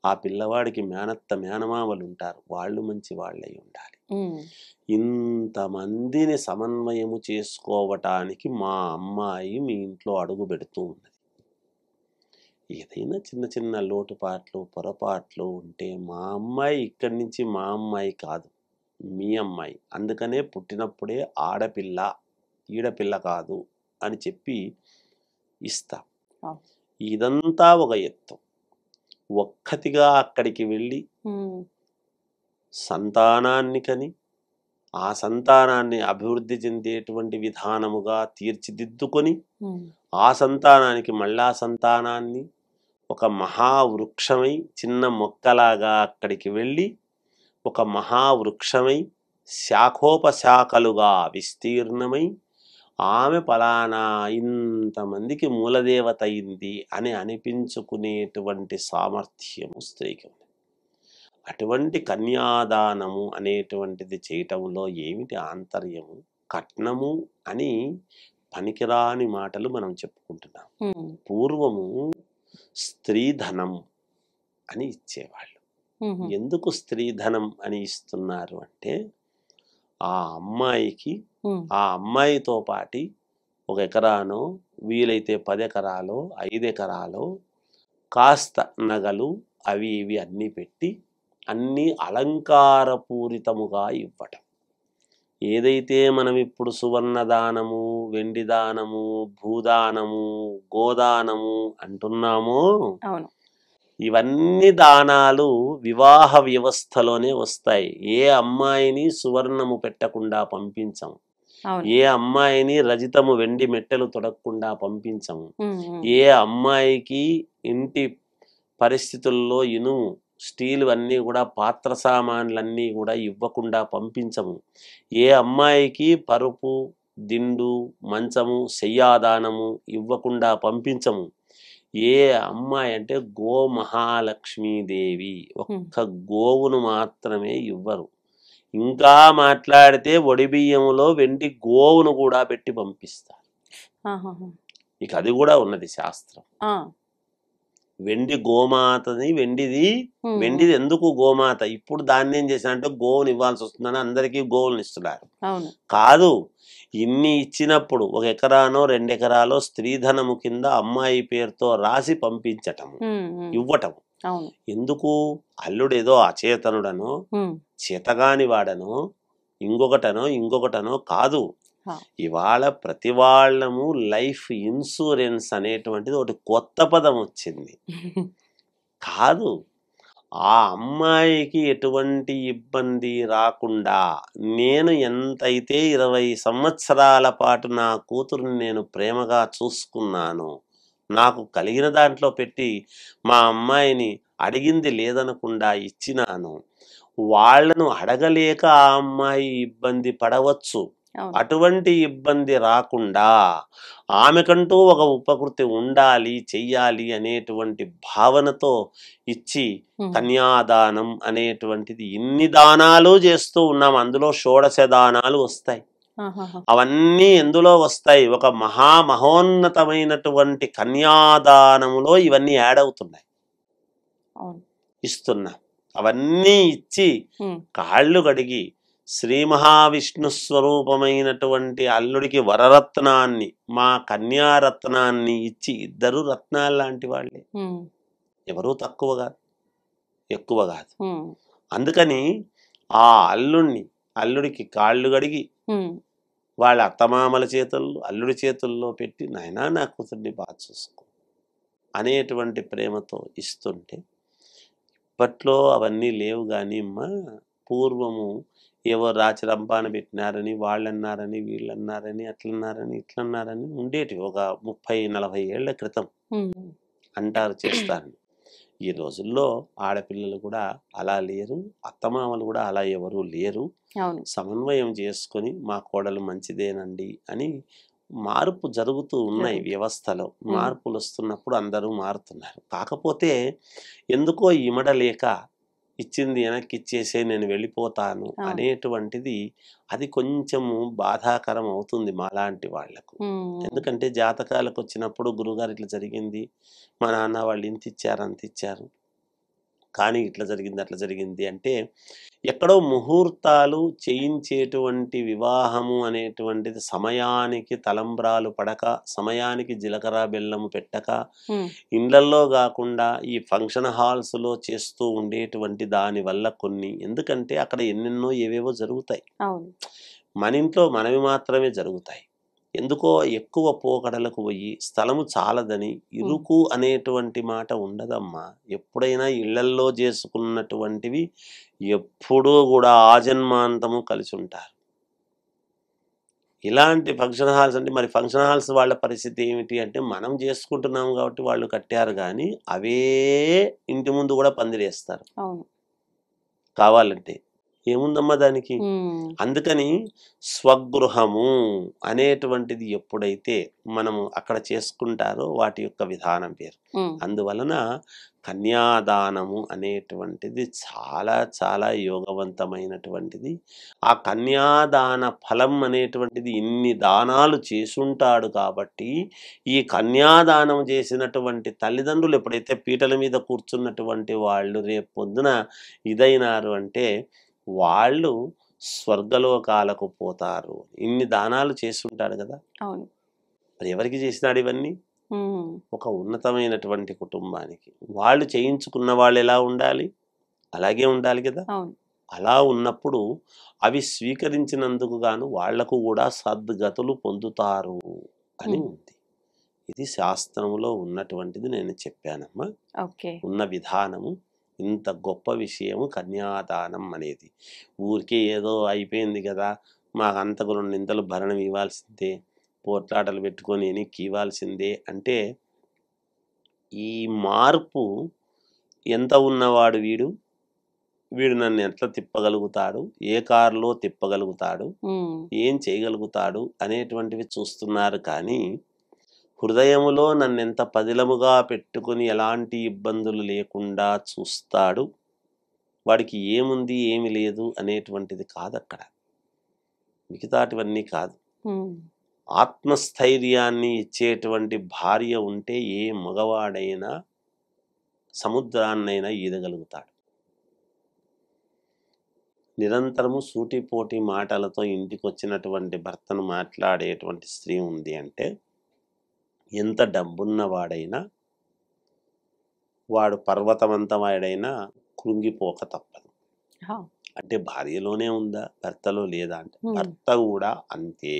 ఆ పిల్లవాడికి మేనత్త మేనమామలు ఉంటారు, వాళ్ళు మంచి వాళ్ళై ఉండాలి. ఇంతమందిని సమన్వయము చేసుకోవటానికి మా అమ్మాయి మీ ఇంట్లో అడుగు పెడుతూ ఉన్నది. ఏదైనా చిన్న చిన్న లోటుపాట్లు పొరపాట్లు ఉంటే మా అమ్మాయి ఇక్కడి నుంచి మా అమ్మాయి కాదు, మీ అమ్మాయి. అందుకనే పుట్టినప్పుడే ఆడపిల్ల ఈడపిల్ల కాదు అని చెప్పి ఇస్తాం. ఇదంతా ఒక ఎత్తు. ఒక్కతిగా అక్కడికి వెళ్ళి సంతానాన్ని కని ఆ సంతానాన్ని అభివృద్ధి చెందేటువంటి విధానముగా తీర్చిదిద్దుకొని ఆ సంతానానికి మళ్ళా సంతానాన్ని ఒక మహావృక్షమై చిన్న మొక్కలాగా అక్కడికి వెళ్ళి ఒక మహావృక్షమై శాఖోపశాఖలుగా విస్తీర్ణమై ఆమె పలానా ఇంతమందికి మూలదేవత అయింది అని అనిపించుకునేటువంటి సామర్థ్యము స్త్రీకి ఉంది. అటువంటి కన్యాదానము అనేటువంటిది చేయటంలో ఏమిటి ఆంతర్యము? కట్నము అని పనికిరాని మాటలు మనం చెప్పుకుంటున్నాం. పూర్వము స్త్రీధనం అని ఇచ్చేవాళ్ళు. ఎందుకు స్త్రీధనం అని ఇస్తున్నారు అంటే ఆ అమ్మాయికి ఆ అమ్మాయితో పాటి 1 ఎకరానో వీలైతే 10 ఎకరాలో 5 ఎకరాలో కాస్త నగలు అవి ఇవి అన్నీ పెట్టి అన్నీ అలంకారపూరితముగా ఇవ్వటం. ఏదైతే మనం ఇప్పుడు సువర్ణ దానము, వెండి దానము, భూదానము, గోదానము అంటున్నామో ఇవన్నీ దానాలు వివాహ వ్యవస్థలోనే వస్తాయి. ఏ అమ్మాయిని సువర్ణము పెట్టకుండా పంపించము, ఏ అమ్మాయిని రజితము వెండి మెట్టెలు తొడగకుండా పంపించము, ఏ అమ్మాయికి ఇంటి పరిస్థితుల్లో ఇనుము స్టీల్ అన్నీ కూడా పాత్ర సామాన్లన్నీ కూడా ఇవ్వకుండా పంపించము, ఏ అమ్మాయికి పరుపు దిండు మంచము శయ్యాదానము ఇవ్వకుండా పంపించము. ఏ అమ్మాయి అంటే గో మహాలక్ష్మీదేవి ఒక్క గోవును మాత్రమే ఇవ్వరు. ఇంకా మాట్లాడితే ఒడిబియ్యములో వెండి గోవును కూడా పెట్టి పంపిస్తారు. ఇక అది కూడా ఉన్నది శాస్త్రం. వెండి గోమాతని వెండిది ఎందుకు గోమాత? ఇప్పుడు దాన్ని ఏం చేశారంటే గోవుని ఇవ్వాల్సి వస్తుందని అందరికీ గోవులను ఇస్తున్నారు. కాదు, ఇన్ని ఇచ్చినప్పుడు 1 ఎకరానో 2 ఎకరాలో స్త్రీధనము కింద అమ్మాయి పేరుతో రాసి పంపించటము, ఇవ్వటము. ఎందుకు? అల్లుడేదో అచేతనుడనో చేతగాని వాడనో ఇంకొకటనో కాదు. ఇవాళ ప్రతి వాళ్ళము లైఫ్ ఇన్సూరెన్స్ అనేటువంటిది ఒకటి కొత్త పదం వచ్చింది. కాదు, ఆ అమ్మాయికి ఎటువంటి ఇబ్బంది రాకుండా నేను ఎంతైతే 20 సంవత్సరాల పాటు నా కూతురుని నేను ప్రేమగా చూసుకున్నాను, నాకు కలిగిన దాంట్లో పెట్టి మా అమ్మాయిని అడిగింది లేదనకుండా ఇచ్చినాను, వాళ్లను అడగలేక ఆ అమ్మాయి ఇబ్బంది పడవచ్చు. అటువంటి ఇబ్బంది రాకుండా ఆమెకంటూ ఒక ఉపకృతి ఉండాలి, చెయ్యాలి అనేటువంటి భావనతో ఇచ్చి కన్యాదానం అనేటువంటిది ఇన్ని దానాలు చేస్తూ ఉన్నాం. అందులో 16 దానాలు వస్తాయి. అవన్నీ ఎందులో వస్తాయి? ఒక మహోన్నతమైనటువంటి కన్యాదానములో ఇవన్నీ యాడ్ అవుతున్నాయి. ఇస్తున్నా అవన్నీ ఇచ్చి కాళ్ళు కడిగి శ్రీ మహావిష్ణు స్వరూపమైనటువంటి అల్లుడికి వరరత్నాన్ని మా కన్యారత్నాన్ని ఇచ్చి, ఇద్దరు రత్నాలు లాంటి వాళ్ళే, ఎవరూ తక్కువ కాదు ఎక్కువ కాదు. అందుకని ఆ అల్లుడికి కాళ్ళు కడిగి వాళ్ళ అత్తమామల చేతుల్లో అల్లుడి చేతుల్లో పెట్టి నాయనా నా కూతుర్ని బాగా చూసుకో అనేటువంటి ప్రేమతో ఇస్తుంటే, ఇప్పట్లో అవన్నీ లేవు. కానీ అమ్మా పూర్వము ఏవో రాచి రంపాన పెట్టినారని వాళ్ళన్నారని వీళ్ళన్నారని అట్లన్నారని ఇట్లన్నారని ఉండేటి. ఒక 30-40 ఏళ్ల క్రితం అంటారు, చేస్తారు. ఈ రోజుల్లో ఆడపిల్లలు కూడా అలా లేరు, అత్తమామలు కూడా అలా ఎవరు లేరు. సమన్వయం చేసుకొని మా కోడలు మంచిదేనండి అని మార్పు జరుగుతూ ఉన్నాయి. వ్యవస్థలో మార్పులు వస్తున్నప్పుడు అందరూ మారుతున్నారు. కాకపోతే ఎందుకో ఇమడలేక ఇచ్చింది వెనక్కి ఇచ్చేసే నేను వెళ్ళిపోతాను అనేటువంటిది అది కొంచెము బాధాకరం అవుతుంది మాలాంటి వాళ్లకు. ఎందుకంటే జాతకాలకు వచ్చినప్పుడు గురుగారు ఇట్లా జరిగింది, మా నాన్న వాళ్ళు ఇంత ఇచ్చారు అంత ఇచ్చారు, కానీ ఇట్లా జరిగింది అట్లా జరిగింది అంటే ఎక్కడో ముహూర్తాలు చేయించేటువంటి వివాహము అనేటువంటిది సమయానికి తలంబ్రాలు పడక, సమయానికి జీలకర్ర బెల్లము పెట్టక, ఇండ్లల్లో కాకుండా ఈ ఫంక్షన్ హాల్స్లో చేస్తూ ఉండేటువంటి దాని వల్ల కొన్ని, ఎందుకంటే అక్కడ ఎన్నెన్నో ఏవేవో జరుగుతాయి, మన ఇంట్లో మనవి మాత్రమే జరుగుతాయి. ఎందుకో ఎక్కువ పోకడలకు పోయి స్థలము చాలదని ఇరుకు అనేటువంటి మాట ఉండదమ్మా. ఎప్పుడైనా ఇళ్లల్లో చేసుకున్నటువంటివి ఎప్పుడూ కూడా ఆజన్మాంతము కలిసి ఉంటారు. ఇలాంటి ఫంక్షన్ హాల్స్ అంటే మరి ఫంక్షన్ హాల్స్ వాళ్ళ పరిస్థితి ఏమిటి అంటే మనం చేసుకుంటున్నాం కాబట్టి వాళ్ళు కట్టారు కానీ అవే ఇంటి ముందు కూడా పందిరేస్తారు కావాలంటే. ఏముందమ్మా దానికి? అందుకని స్వగృహము అనేటువంటిది ఎప్పుడైతే మనము అక్కడ చేసుకుంటారో వాటి యొక్క విధానం వేరు. అందువలన కన్యాదానము అనేటువంటిది చాలా చాలా యోగవంతమైనటువంటిది. ఆ కన్యాదాన ఫలం అనేటువంటిది ఇన్ని దానాలు చేసుంటాడు కాబట్టి ఈ కన్యాదానం చేసినటువంటి తల్లిదండ్రులు ఎప్పుడైతే పీటల మీద కూర్చున్నటువంటి వాళ్ళు రేపు పొద్దున ఇదైనారు అంటే వాళ్ళు స్వర్గలోకాలకు పోతారు. ఇన్ని దానాలు చేస్తుంటాడు కదా. మరి ఎవరికి చేసినాడు ఇవన్నీ? ఒక ఉన్నతమైనటువంటి కుటుంబానికి. వాళ్ళు చేయించుకున్న వాళ్ళు ఎలా ఉండాలి? అలాగే ఉండాలి కదా. అలా ఉన్నప్పుడు అవి స్వీకరించినందుకు గాను వాళ్లకు కూడా సద్గతులు పొందుతారు అని ఉంది. ఇది శాస్త్రంలో ఉన్నటువంటిది నేను చెప్పానమ్మా. ఉన్న విధానము ఇంత గొప్ప విషయము కన్యాదానం అనేది. ఊరికే ఏదో అయిపోయింది కదా, మాకు అంతకు 2 ఇంతలు భరణం ఇవ్వాల్సిందే, పోట్లాటలు పెట్టుకొని ఎనికి ఇవ్వాల్సిందే అంటే ఈ మార్పు ఎంత ఉన్నవాడు వీడు నన్ను ఎట్లా తిప్పగలుగుతాడు, ఏ కారులో తిప్పగలుగుతాడు, ఏం చేయగలుగుతాడు అనేటువంటివి చూస్తున్నారు. కానీ హృదయములో నన్నెంత పదిలముగా పెట్టుకుని ఎలాంటి ఇబ్బందులు లేకుండా చూస్తాడు, వాడికి ఏముంది ఏమి లేదు అనేటువంటిది కాదు అక్కడ. మిగతాటివన్నీ కాదు. ఆత్మస్థైర్యాన్ని ఇచ్చేటువంటి భార్య ఉంటే ఏ మగవాడైనా సముద్రాన్నైనా ఈదగలుగుతాడు. నిరంతరము సూటిపోటి మాటలతో ఇంటికి వచ్చినటువంటి భర్తను మాట్లాడేటువంటి స్త్రీ ఉంది అంటే ఎంత డబ్బున్నవాడైనా వాడు పర్వతమంతవాడైనా కృంగిపోక తప్పదు. అంటే భార్యలోనే ఉందా, భర్తలో లేదా అంటే భర్త కూడా అంతే.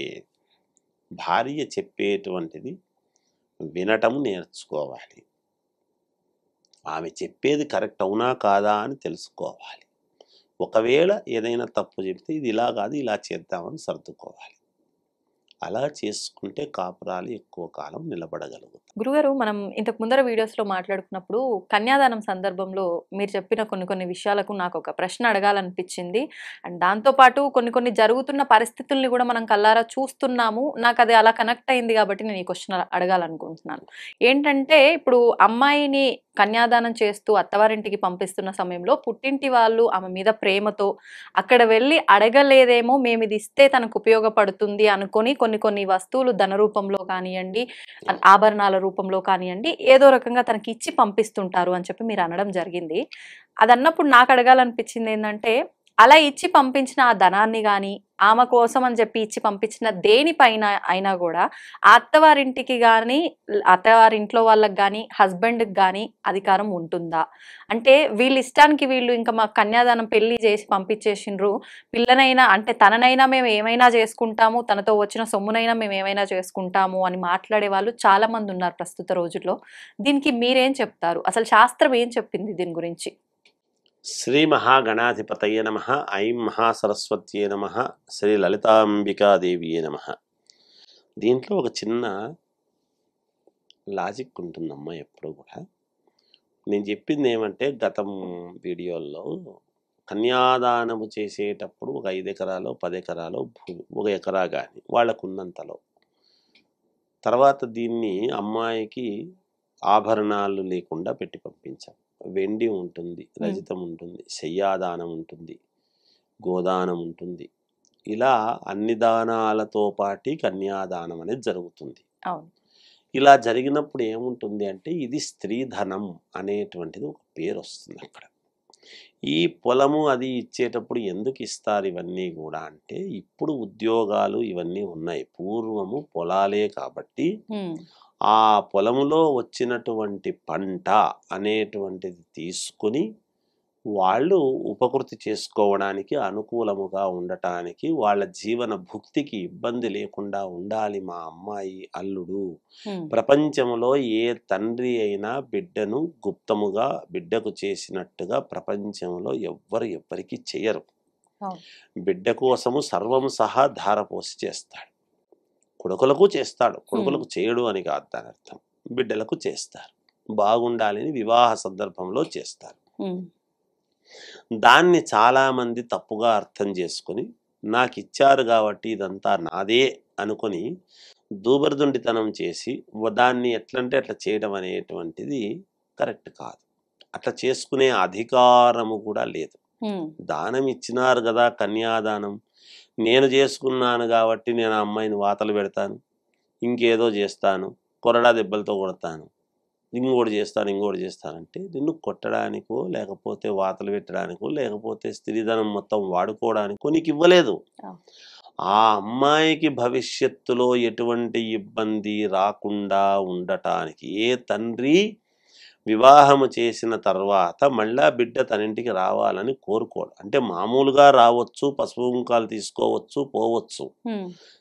భార్య చెప్పేటువంటిది వినటం నేర్చుకోవాలి. ఆమె చెప్పేది కరెక్ట్ అవునా కాదా అని తెలుసుకోవాలి. ఒకవేళ ఏదైనా తప్పు చెప్తే ఇది ఇలా కాదు ఇలా చేద్దామని సర్దుకోవాలి. అలా చేసుకుంటే కాపురాలు ఎక్కువ కాలం నిలబడగలుగుతాయి. గురుగారు, మనం ఇంతకు ముందర వీడియోస్లో మాట్లాడుకున్నప్పుడు కన్యాదానం సందర్భంలో మీరు చెప్పిన కొన్ని విషయాలకు నాకు ఒక ప్రశ్న అడగాలనిపించింది. అండ్ దాంతోపాటు కొన్ని జరుగుతున్న పరిస్థితుల్ని కూడా మనం కల్లారా చూస్తున్నాము. నాకు అది అలా కనెక్ట్ అయింది కాబట్టి నేను ఈ క్వశ్చన్ అడగాలనుకుంటున్నాను. ఏంటంటే ఇప్పుడు అమ్మాయిని కన్యాదానం చేస్తూ అత్తవారింటికి పంపిస్తున్న సమయంలో పుట్టింటి వాళ్ళు ఆమె మీద ప్రేమతో అక్కడ వెళ్ళి అడగలేదేమో, మేము ఇది ఇస్తే తనకు ఉపయోగపడుతుంది అనుకొని కొన్ని వస్తువులు ధన రూపంలో కానివ్వండి, ఆభరణాల రూపంలో కానివ్వండి, ఏదో రకంగా తనకి ఇచ్చి పంపిస్తుంటారు అని చెప్పి మీరు అనడం జరిగింది. అది అన్నప్పుడు నాకు అడగాలనిపించింది ఏంటంటే, అలా ఇచ్చి పంపించిన ఆ ధనాన్ని కానీ ఆమె కోసం అని చెప్పి ఇచ్చి పంపించిన దేనిపైన అయినా కూడా ఆ అత్తవారింటికి కానీ అత్తవారింట్లో వాళ్ళకి కానీ హస్బెండ్కి కానీ అధికారం ఉంటుందా? అంటే వీళ్ళ ఇష్టానికి వీళ్ళు ఇంకా మా కన్యాదానం పెళ్లి చేసి పంపించేసిండ్రు, పిల్లనైనా అంటే తననైనా మేము ఏమైనా చేసుకుంటాము, తనతో వచ్చిన సొమ్మునైనా మేము ఏమైనా చేసుకుంటాము అని మాట్లాడే వాళ్ళు చాలా మంది ఉన్నారు ప్రస్తుత రోజుల్లో. దీనికి మీరేం చెప్తారు? అసలు శాస్త్రం ఏం చెప్పింది దీని గురించి? శ్రీ మహాగణాధిపతయే నమః. ఐం మహాసరస్వత్యే నమః. శ్రీ లలితాంబికాదేవియే నమః. దీంట్లో ఒక చిన్న లాజిక్ ఉంటుందమ్మా ఎప్పుడు కూడా. నేను చెప్పింది ఏమంటే గతం వీడియోల్లో కన్యాదానము చేసేటప్పుడు ఒక 5 ఎకరాలో 10 ఎకరాలో 1 ఎకరా కానీ వాళ్ళకున్నంతలో, తర్వాత దీన్ని అమ్మాయికి ఆభరణాలు లేకుండా పెట్టి పంపించాం. వెండి ఉంటుంది, రజితం ఉంటుంది, శయ్యాదానం ఉంటుంది, గోదానం ఉంటుంది. ఇలా అన్ని దానాలతో పాటు కన్యాదానం అనేది జరుగుతుంది. ఇలా జరిగినప్పుడు ఏముంటుంది అంటే ఇది స్త్రీధనం అనేటువంటిది ఒక పేరు వస్తుంది అక్కడ. ఈ పొలము అది ఇచ్చేటప్పుడు ఎందుకు ఇస్తారు ఇవన్నీ కూడా అంటే ఇప్పుడు ఉద్యోగాలు ఇవన్నీ ఉన్నాయి. పూర్వము పొలాలే కాబట్టి ఆ పొలములో వచ్చినటువంటి పంట అనేటువంటిది తీసుకుని వాళ్ళు ఉపకృతి చేసుకోవడానికి అనుకూలముగా ఉండటానికి, వాళ్ళ జీవన భుక్తికి ఇబ్బంది లేకుండా ఉండాలి మా అమ్మాయి అల్లుడు. ప్రపంచంలో ఏ తండ్రి అయినా బిడ్డను గుప్తముగా బిడ్డకు చేసినట్టుగా ప్రపంచంలో ఎవ్వరికి చేయరు. బిడ్డ కోసము సర్వం సహా ధారపోసి చేస్తాడు. కొడుకులకు చేస్తాడు, కొడుకులకు చేయడు అని కాదు దాని అర్థం, బిడ్డలకు చేస్తారు, బాగుండాలని వివాహ సందర్భంలో చేస్తారు. దాన్ని చాలామంది తప్పుగా అర్థం చేసుకొని నాకు ఇచ్చారు కాబట్టి ఇదంతా నాదే అనుకొని దూబరదుండితనం చేసి దాన్ని ఎట్లంటే అట్లా చేయడం అనేటువంటిది కరెక్ట్ కాదు. అట్లా చేసుకునే అధికారము కూడా లేదు. దానం ఇచ్చినారు కదా, కన్యాదానం, నేను చేసుకున్నాను కాబట్టి నేను ఆ అమ్మాయిని వాతలు పెడతాను, ఇంకేదో చేస్తాను, కొరడా దెబ్బలతో కొడతాను, ఇంకోటి చేస్తానంటే నిన్ను కొట్టడానికో లేకపోతే వాతలు పెట్టడానికో లేకపోతే స్త్రీధనం మొత్తం వాడుకోవడానికో నీకు ఇవ్వలేదు. ఆ అమ్మాయికి భవిష్యత్తులో ఎటువంటి ఇబ్బంది రాకుండా ఉండటానికి ఏ తండ్రి వివాహము చేసిన తర్వాత మళ్ళా బిడ్డ తనింటికి రావాలని కోరుకోడు. అంటే మామూలుగా రావచ్చు, పసుపు కుంకాలు తీసుకోవచ్చు, పోవచ్చు,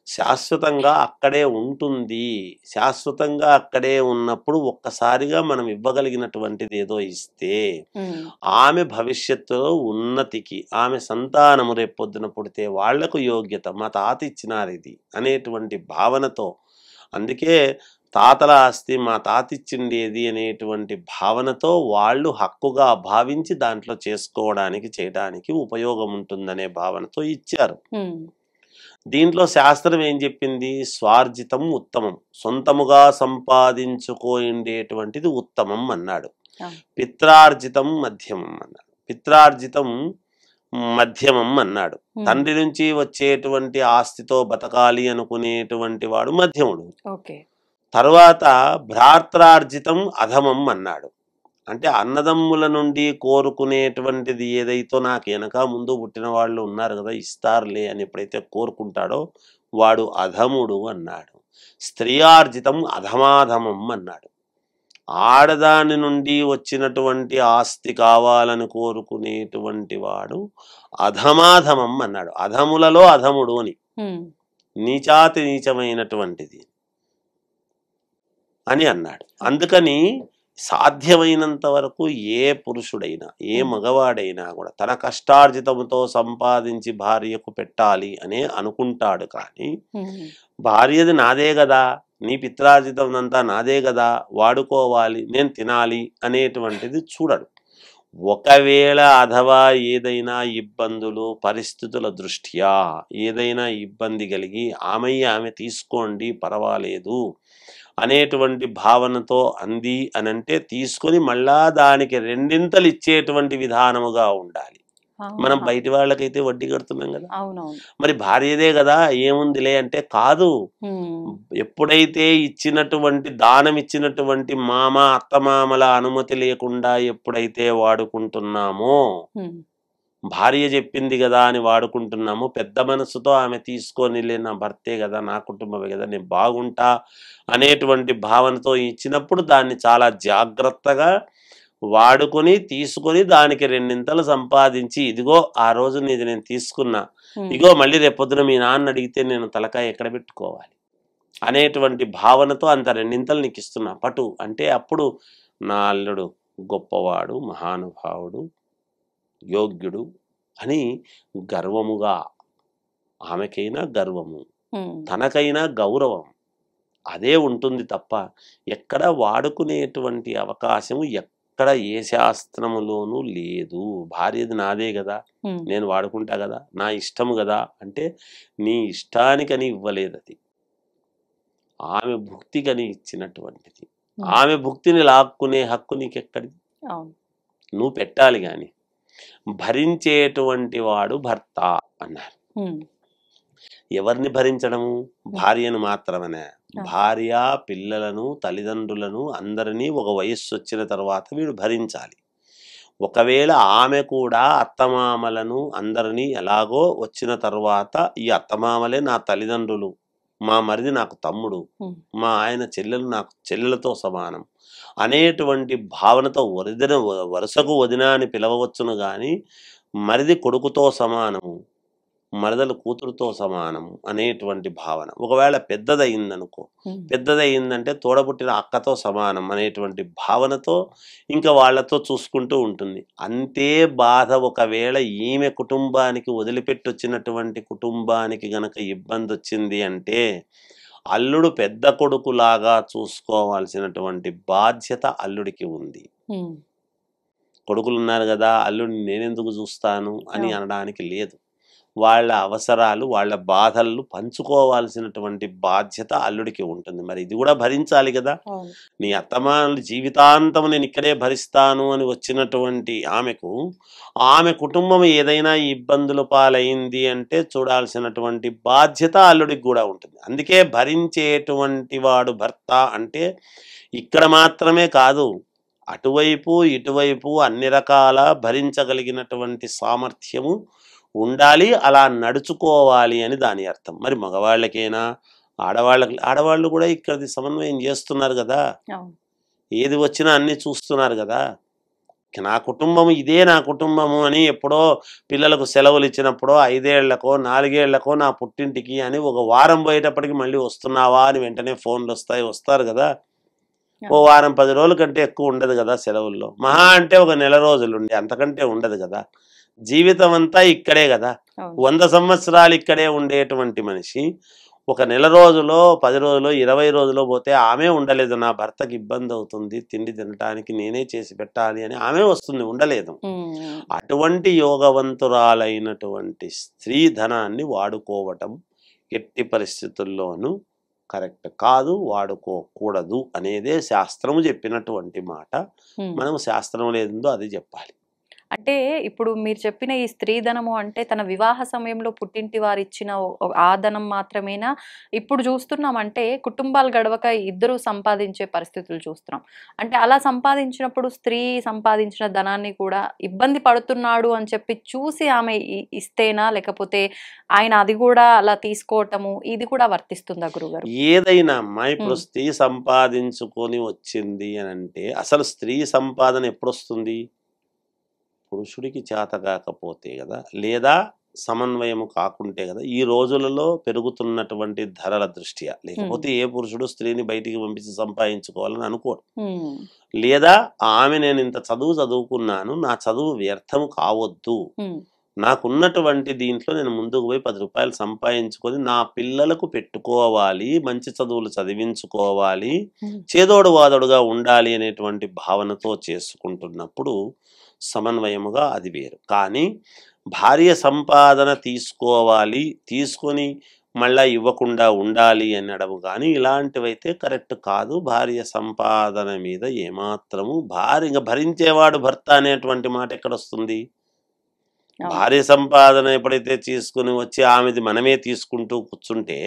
శాశ్వతంగా అక్కడే ఉంటుంది. శాశ్వతంగా అక్కడే ఉన్నప్పుడు ఒక్కసారిగా మనం ఇవ్వగలిగినటువంటిది ఏదో ఇస్తే ఆమె భవిష్యత్తులో ఉన్నతికి, ఆమె సంతానము రేపొద్దున పుడితే వాళ్లకు యోగ్యత, మా తాత ఇచ్చినారు ఇది అనేటువంటి భావనతో, అందుకే తాతల ఆస్తి మా తాత ఇచ్చిండేది అనేటువంటి భావనతో వాళ్ళు హక్కుగా భావించి దాంట్లో చేసుకోవడానికి చేయడానికి ఉపయోగం ఉంటుందనే భావనతో ఇచ్చారు. దీంట్లో శాస్త్రం ఏం చెప్పింది? స్వార్జితం ఉత్తమం, సొంతముగా సంపాదించుకోండేటువంటిది ఉత్తమం అన్నాడు. పిత్రార్జితం మధ్యమం అన్నాడు. పిత్రార్జితం మధ్యమం అన్నాడు. తండ్రి నుంచి వచ్చేటువంటి ఆస్తితో బతకాలి అనుకునేటువంటి వాడు మధ్యముడు. తర్వాత భ్రాత్రార్జితం అధమం అన్నాడు. అంటే అన్నదమ్ముల నుండి కోరుకునేటువంటిది ఏదైతే నాకు వెనక ముందు పుట్టిన వాళ్ళు ఉన్నారు కదా ఇస్తారులే అని ఎప్పుడైతే కోరుకుంటాడో వాడు అధముడు అన్నాడు. స్త్రీయార్జితం అధమాధమం అన్నాడు. ఆడదాని నుండి వచ్చినటువంటి ఆస్తి కావాలని కోరుకునేటువంటి వాడు అధమాధమం అన్నాడు. అధములలో అధముడు అని, నీచాతి నీచమైనటువంటిది అని అన్నాడు. అందుకని సాధ్యమైనంత వరకు ఏ పురుషుడైనా ఏ మగవాడైనా కూడా తన కష్టార్జితంతో సంపాదించి భార్యకు పెట్టాలి అనే అనుకుంటాడు. కానీ భార్యది నాదే కదా, నీ పిత్రార్జితం అంతా నాదే కదా, వాడుకోవాలి, నేను తినాలి అనేటువంటిది చూడడు. ఒకవేళ అథవా ఏదైనా ఇబ్బందులు పరిస్థితుల దృష్ట్యా ఏదైనా ఇబ్బంది కలిగి ఆమె తీసుకోండి పర్వాలేదు అనేటువంటి భావనతో అంది అనంటే తీసుకొని మళ్ళా దానికి రెండింతలు ఇచ్చేటువంటి విధానముగా ఉండాలి. మనం బయటి వాళ్ళకైతే వడ్డీ కడుతున్నాం కదా, మరి భార్యదే కదా ఏముందిలే అంటే కాదు. ఎప్పుడైతే ఇచ్చినటువంటి దానం ఇచ్చినటువంటి మామ అత్తమామల అనుమతి లేకుండా ఎప్పుడైతే వాడుకుంటున్నామో, భార్య చెప్పింది కదా అని వాడుకుంటున్నాము, పెద్ద మనసుతో ఆమె తీసుకొనిలే నా భర్తే కదా నా కుటుంబమే కదా నేను బాగుంటా అనేటువంటి భావనతో ఇచ్చినప్పుడు దాన్ని చాలా జాగ్రత్తగా వాడుకొని తీసుకొని దానికి రెండింతలు సంపాదించి ఇదిగో ఆ రోజు నీది నేను తీసుకున్నా, ఇగో మళ్ళీ రేపొద్దున మీ నాన్న అడిగితే నేను తలకాయ ఎక్కడ పెట్టుకోవాలి అనేటువంటి భావనతో అంత రెండింతలు నీకు ఇస్తున్నా పటు అంటే అప్పుడు నా అల్లుడు గొప్పవాడు, మహానుభావుడు, యోగ్యుడు అని గర్వముగా, ఆమెకైనా గర్వము తనకైనా గౌరవం అదే ఉంటుంది తప్ప ఎక్కడ వాడుకునేటువంటి అవకాశము ఎక్కడ ఏ శాస్త్రములోనూ లేదు. భార్యది నాదే కదా నేను వాడుకుంటా కదా నా ఇష్టము కదా అంటే నీ ఇష్టానికని ఇవ్వలేదు, అది ఆమె భుక్తికని ఇచ్చినటువంటిది. ఆమె భుక్తిని లాక్కునే హక్కు నీకెక్కడిది? నువ్వు పెట్టాలి గాని. భరించేటువంటి వాడు భర్త అన్నారు. ఎవరిని భరించడము? భార్యను మాత్రమే. భార్య పిల్లలను తల్లిదండ్రులను అందరినీ ఒక వయస్సు వచ్చిన తర్వాత వీడు భరించాలి. ఒకవేళ ఆమె కూడా అత్తమామలను అందరినీ ఎలాగో వచ్చిన తర్వాత ఈ అత్తమామలే నా తల్లిదండ్రులు, మా మరిది నాకు తమ్ముడు, మా ఆయన చెల్లెలు నాకు చెల్లెలతో సమానం అనేటువంటి భావనతో వరుసకు వదిన అని పిలవవచ్చును కానీ మరిది కొడుకుతో సమానము, మరదలు కూతురుతో సమానము అనేటువంటి భావన. ఒకవేళ పెద్దదయ్యిందనుకో, పెద్దదయ్యిందంటే తోడబుట్టిన అక్కతో సమానం అనేటువంటి భావనతో ఇంకా వాళ్ళతో చూసుకుంటూ ఉంటుంది. అంతే బాధ ఒకవేళ ఈమె కుటుంబానికి వదిలిపెట్టి వచ్చినటువంటి కుటుంబానికి గనక ఇబ్బంది వచ్చింది అంటే అల్లుడు పెద్ద కొడుకులాగా చూసుకోవాల్సినటువంటి బాధ్యత అల్లుడికి ఉంది. కొడుకులు ఉన్నారు కదా, అల్లుడిని నేనెందుకు చూస్తాను అని అనడానికి లేదు. వాళ్ళ అవసరాలు, వాళ్ళ బాధలు పంచుకోవాల్సినటువంటి బాధ్యత అల్లుడికి ఉంటుంది. మరి ఇది కూడా భరించాలి కదా. నీ అత్తమానులు జీవితాంతం నేను ఇక్కడే భరిస్తాను అని వచ్చినటువంటి ఆమెకు, ఆమె కుటుంబం ఏదైనా ఇబ్బందుల పాలైంది అంటే చూడాల్సినటువంటి బాధ్యత అల్లుడికి కూడా ఉంటుంది. అందుకే భరించేటువంటి వాడు భర్త అంటే ఇక్కడ మాత్రమే కాదు, అటువైపు ఇటువైపు అన్ని రకాల భరించగలిగినటువంటి సామర్థ్యము ఉండాలి, అలా నడుచుకోవాలి అని దాని అర్థం. మరి మగవాళ్ళకైనా ఆడవాళ్ళు కూడా ఇక్కడిది సమన్వయం చేస్తున్నారు కదా, ఏది వచ్చినా అన్ని చూస్తున్నారు కదా. నా కుటుంబం ఇదే నా కుటుంబము అని ఎప్పుడో పిల్లలకు సెలవులు ఇచ్చినప్పుడో 5 ఏళ్లకో 4 ఏళ్లకో నా పుట్టింటికి అని ఒక వారం పోయేటప్పటికి మళ్ళీ వస్తున్నావా అని వెంటనే ఫోన్లు వస్తారు కదా. ఓ వారం 10 రోజుల కంటే ఎక్కువ ఉండదు కదా సెలవుల్లో, మహా అంటే ఒక నెల రోజులు ఉండి అంతకంటే ఉండదు కదా. జీవితం అంతా ఇక్కడే కదా, 100 సంవత్సరాలు ఇక్కడే ఉండేటువంటి మనిషి ఒక నెల రోజులో 10 రోజులో 20 రోజులో పోతే ఆమె ఉండలేదు. నా భర్తకి ఇబ్బంది అవుతుంది, తిండి తినటానికి నేనే చేసి పెట్టాలి అని ఆమె వస్తుంది, ఉండలేదు. అటువంటి యోగవంతురాలైనటువంటి స్త్రీ ధనాన్ని వాడుకోవటం ఎట్టి పరిస్థితుల్లోనూ కరెక్ట్ కాదు, వాడుకోకూడదు అనేదే శాస్త్రము చెప్పినటువంటి మాట. మనం శాస్త్రం లేదో అది చెప్పాలి. అంటే ఇప్పుడు మీరు చెప్పిన ఈ స్త్రీ ధనము అంటే తన వివాహ సమయంలో పుట్టింటి వారు ఇచ్చిన ఆ ధనం మాత్రమేనా? ఇప్పుడు చూస్తున్నాం అంటే కుటుంబాలు గడవక ఇద్దరు సంపాదించే పరిస్థితులు చూస్తున్నాం. అంటే అలా సంపాదించినప్పుడు స్త్రీ సంపాదించిన ధనాన్ని కూడా ఇబ్బంది పడుతున్నాడు అని చెప్పి చూసి ఆమె ఇస్తేనా, లేకపోతే ఆయన అది కూడా అలా తీసుకోవటము ఇది కూడా వర్తిస్తుందా గురుగారు? ఏదైనా అమ్మా ఇప్పుడు స్త్రీ సంపాదించుకొని వచ్చింది అని అంటే అసలు స్త్రీ సంపాదన ఎప్పుడు వస్తుంది? పురుషుడికి చేత కాకపోతే కదా, లేదా సమన్వయము కాకుంటే కదా. ఈ రోజులలో పెరుగుతున్నటువంటి ధరల దృష్ట్యా, లేకపోతే ఏ పురుషుడు స్త్రీని బయటికి పంపించి సంపాదించుకోవాలని అనుకోడు. లేదా ఆమె నేను ఇంత చదువుకున్నాను, నా చదువు వ్యర్థము కావద్దు, నాకున్నటువంటి దీంట్లో నేను ముందుకు పోయి 10 రూపాయలు సంపాదించుకొని నా పిల్లలకు పెట్టుకోవాలి, మంచి చదువులు చదివించుకోవాలి, చేదోడు వాదోడుగా ఉండాలి అనేటువంటి భావనతో చేసుకుంటున్నప్పుడు సమన్వయముగా అది వేరు. కానీ భార్య సంపాదన తీసుకోవాలి, తీసుకొని మళ్ళా ఇవ్వకుండా ఉండాలి అనడం కానీ ఇలాంటివైతే కరెక్ట్ కాదు. భార్య సంపాదన మీద ఏమాత్రము భార్య భరించేవాడు భర్త అనేటువంటి మాట ఎక్కడొస్తుంది? భార్య సంపాదన ఎప్పుడైతే తీసుకుని వచ్చి ఆమెది మనమే తీసుకుంటూ కూర్చుంటే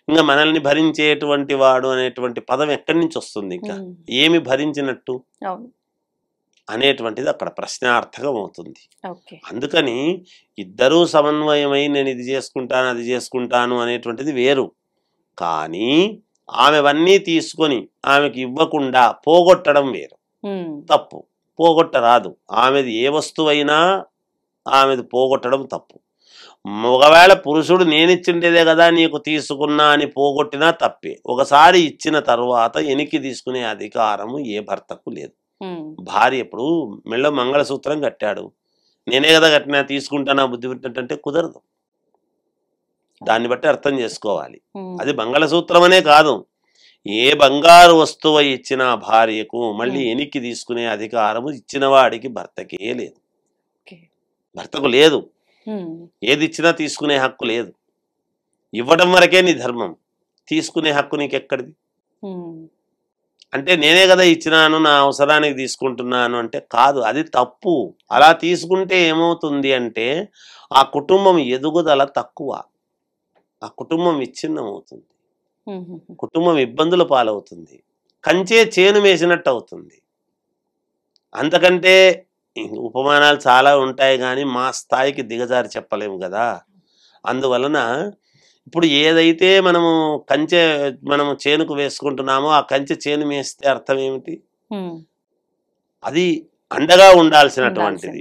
ఇంకా మనల్ని భరించేటువంటి వాడు అనేటువంటి పదం ఎక్కడి నుంచి వస్తుంది? ఇంకా ఏమి భరించినట్టు అనేటువంటిది అక్కడ ప్రశ్నార్థకం అవుతుంది. అందుకని ఇద్దరూ సమన్వయమై నేను ఇది చేసుకుంటాను అది చేసుకుంటాను అనేటువంటిది వేరు. కానీ ఆమెవన్నీ తీసుకొని ఆమెకి ఇవ్వకుండా పోగొట్టడం వేరు. తప్పు. పోగొట్టరాదు. ఆమెది ఏ వస్తువైనా ఆమెది పోగొట్టడం తప్పు. ఒకవేళ పురుషుడు నేనిచ్చిండేదే కదా నీకు తీసుకున్నా అని పోగొట్టినా తప్పే. ఒకసారి ఇచ్చిన తర్వాత వెనక్కి తీసుకునే అధికారము ఏ భర్తకు లేదు. భార్య ఇప్పుడు మెళ్ళ మంగళసూత్రం కట్టాడు, నేనే కదా కట్టినా తీసుకుంటానా బుద్ధి పెట్టినట్టే కుదరదు. దాన్ని బట్టి అర్థం చేసుకోవాలి. అది మంగళసూత్రం అనే కాదు, ఏ బంగారు వస్తువు ఇచ్చినా భార్యకు మళ్ళీ వెనక్కి తీసుకునే అధికారము ఇచ్చిన వాడికి భర్తకే లేదు. భర్తకు లేదు. ఏది ఇచ్చినా తీసుకునే హక్కు లేదు. ఇవ్వడం వరకే నీ ధర్మం, తీసుకునే హక్కు నీకెక్కడిది? అంటే నేనే కదా ఇచ్చినాను, నా అవసరానికి తీసుకుంటున్నాను అంటే కాదు, అది తప్పు. అలా తీసుకుంటే ఏమవుతుంది అంటే ఆ కుటుంబం ఎదుగుదల తక్కువ, ఆ కుటుంబం విచ్ఛిన్నం అవుతుంది, కుటుంబం ఇబ్బందుల పాలవుతుంది, కంచే చేను వేసినట్టు అవుతుంది. అంతకంటే ఉపమానాలు చాలా ఉంటాయి కానీ మా స్థాయికి దిగజారి చెప్పలేము కదా. అందువలన ఇప్పుడు ఏదైతే మనము చేనుకు వేసుకుంటున్నామో ఆ కంచె చేను వేస్తే అర్థం ఏమిటి? అది అండగా ఉండాల్సినటువంటిది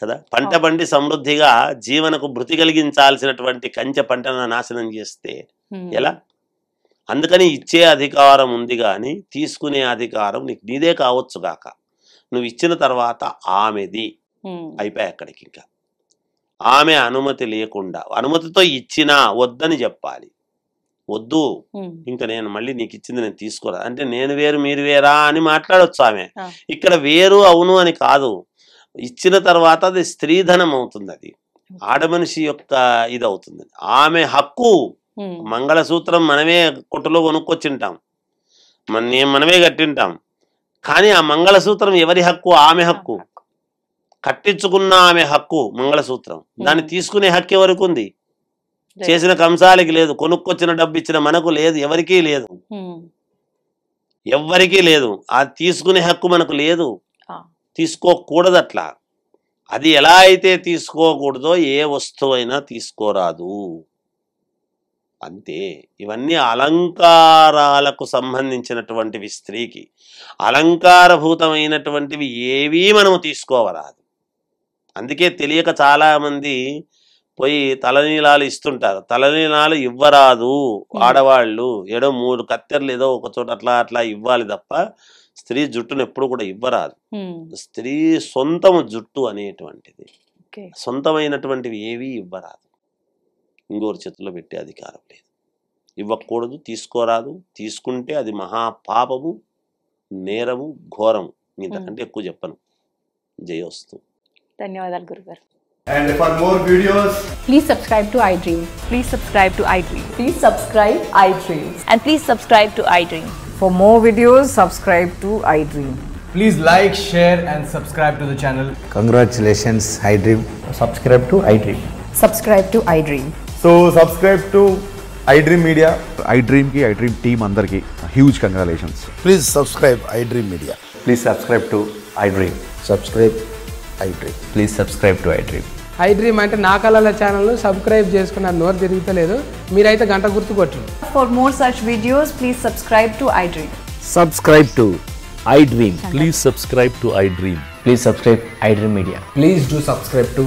కదా. పంట పండి సమృద్ధిగా జీవనకు భృతి కలిగించాల్సినటువంటి కంచె పంటను నాశనం చేస్తే ఎలా? అందుకని ఇచ్చే అధికారం ఉంది కానీ తీసుకునే అధికారం నీదే కావచ్చు గాక. నువ్వు ఇచ్చిన తర్వాత ఆమెది అయిపోయి అక్కడికి. ఇంకా ఆమె అనుమతి లేకుండా, అనుమతితో ఇచ్చినా వద్దని చెప్పాలి, వద్దు, ఇంకా నేను మళ్ళీ నీకు ఇచ్చింది నేను తీసుకోరా అంటే నేను వేరు మీరు వేరా అని మాట్లాడొచ్చు ఆమె. ఇక్కడ వేరు అవును అని కాదు, ఇచ్చిన తర్వాత అది స్త్రీధనం అవుతుంది, అది ఆడమనిషి యొక్క ఇది అవుతుంది. ఆమె హక్కు. మంగళసూత్రం మనమే కొట్టులో కొనుక్కొచ్చింటాం, మనమే కట్టింటాం, కానీ ఆ మంగళసూత్రం ఎవరి హక్కు? ఆమె హక్కు. కట్టించుకున్న ఆమె హక్కు మంగళసూత్రం. దాన్ని తీసుకునే హక్కు ఎవరికి ఉంది? చేసిన కంసాలకి లేదు, కొనుక్కొచ్చిన డబ్బు ఇచ్చిన మనకు లేదు, ఎవరికీ లేదు, ఎవ్వరికీ లేదు. ఆ తీసుకునే హక్కు మనకు లేదు, తీసుకోకూడదు. అట్లా అది ఎలా అయితే తీసుకోకూడదో ఏ వస్తువు అయినా తీసుకోరాదు, అంతే. ఇవన్నీ అలంకారాలకు సంబంధించినటువంటివి. స్త్రీకి అలంకారభూతమైనటువంటివి ఏవీ మనము తీసుకోవరాదు. అందుకే తెలియక చాలామంది పోయి తలనీలాలు ఇస్తుంటారు. తలనీలాలు ఇవ్వరాదు ఆడవాళ్ళు, ఏదో 3 కత్తెరలు ఏదో ఒక చోట అట్లా అట్లా ఇవ్వాలి తప్ప స్త్రీ జుట్టును ఎప్పుడు కూడా ఇవ్వరాదు. స్త్రీ సొంతము జుట్టు అనేటువంటిది, సొంతమైనటువంటివి ఏవి ఇవ్వరాదు, ఇంకోరి చేతుల్లో పెట్టే అధికారం లేదు, ఇవ్వకూడదు, తీసుకోరాదు. తీసుకుంటే అది మహాపాపము, నేరము, ఘోరము. ఇంతకంటే ఎక్కువ చెప్పను. జయోస్తు. ధన్యవాదాలు గురుగారు. And for more videos, please subscribe to iDream. Please subscribe to iDream. Please subscribe iDream. And please subscribe to iDream. For more videos, subscribe to iDream. please like, share and subscribe to the channel. Congratulations, iDream. Subscribe to iDream. Subscribe to iDream. So subscribe to iDream Media. iDream ki iDream team andarki huge congratulations. Please subscribe iDream Media. Please subscribe to iDream. Subscribe iDream. Please subscribe to iDream. iDream అంటే నా కళల ఛానల్ను subscribe చేసుకున్న నోరు తిరుగుతలేదు, మీరైతే గంట గుర్తు కొట్టండి. For more such videos, please subscribe to iDream. Subscribe to iDream. Please subscribe to iDream. Please subscribe iDream Media. Please do subscribe to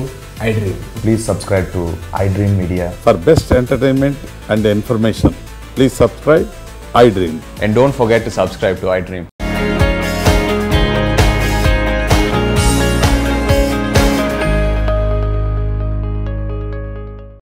iDream. Please subscribe to iDream Media. For best entertainment and information, please subscribe iDream. And don't forget to subscribe to iDream.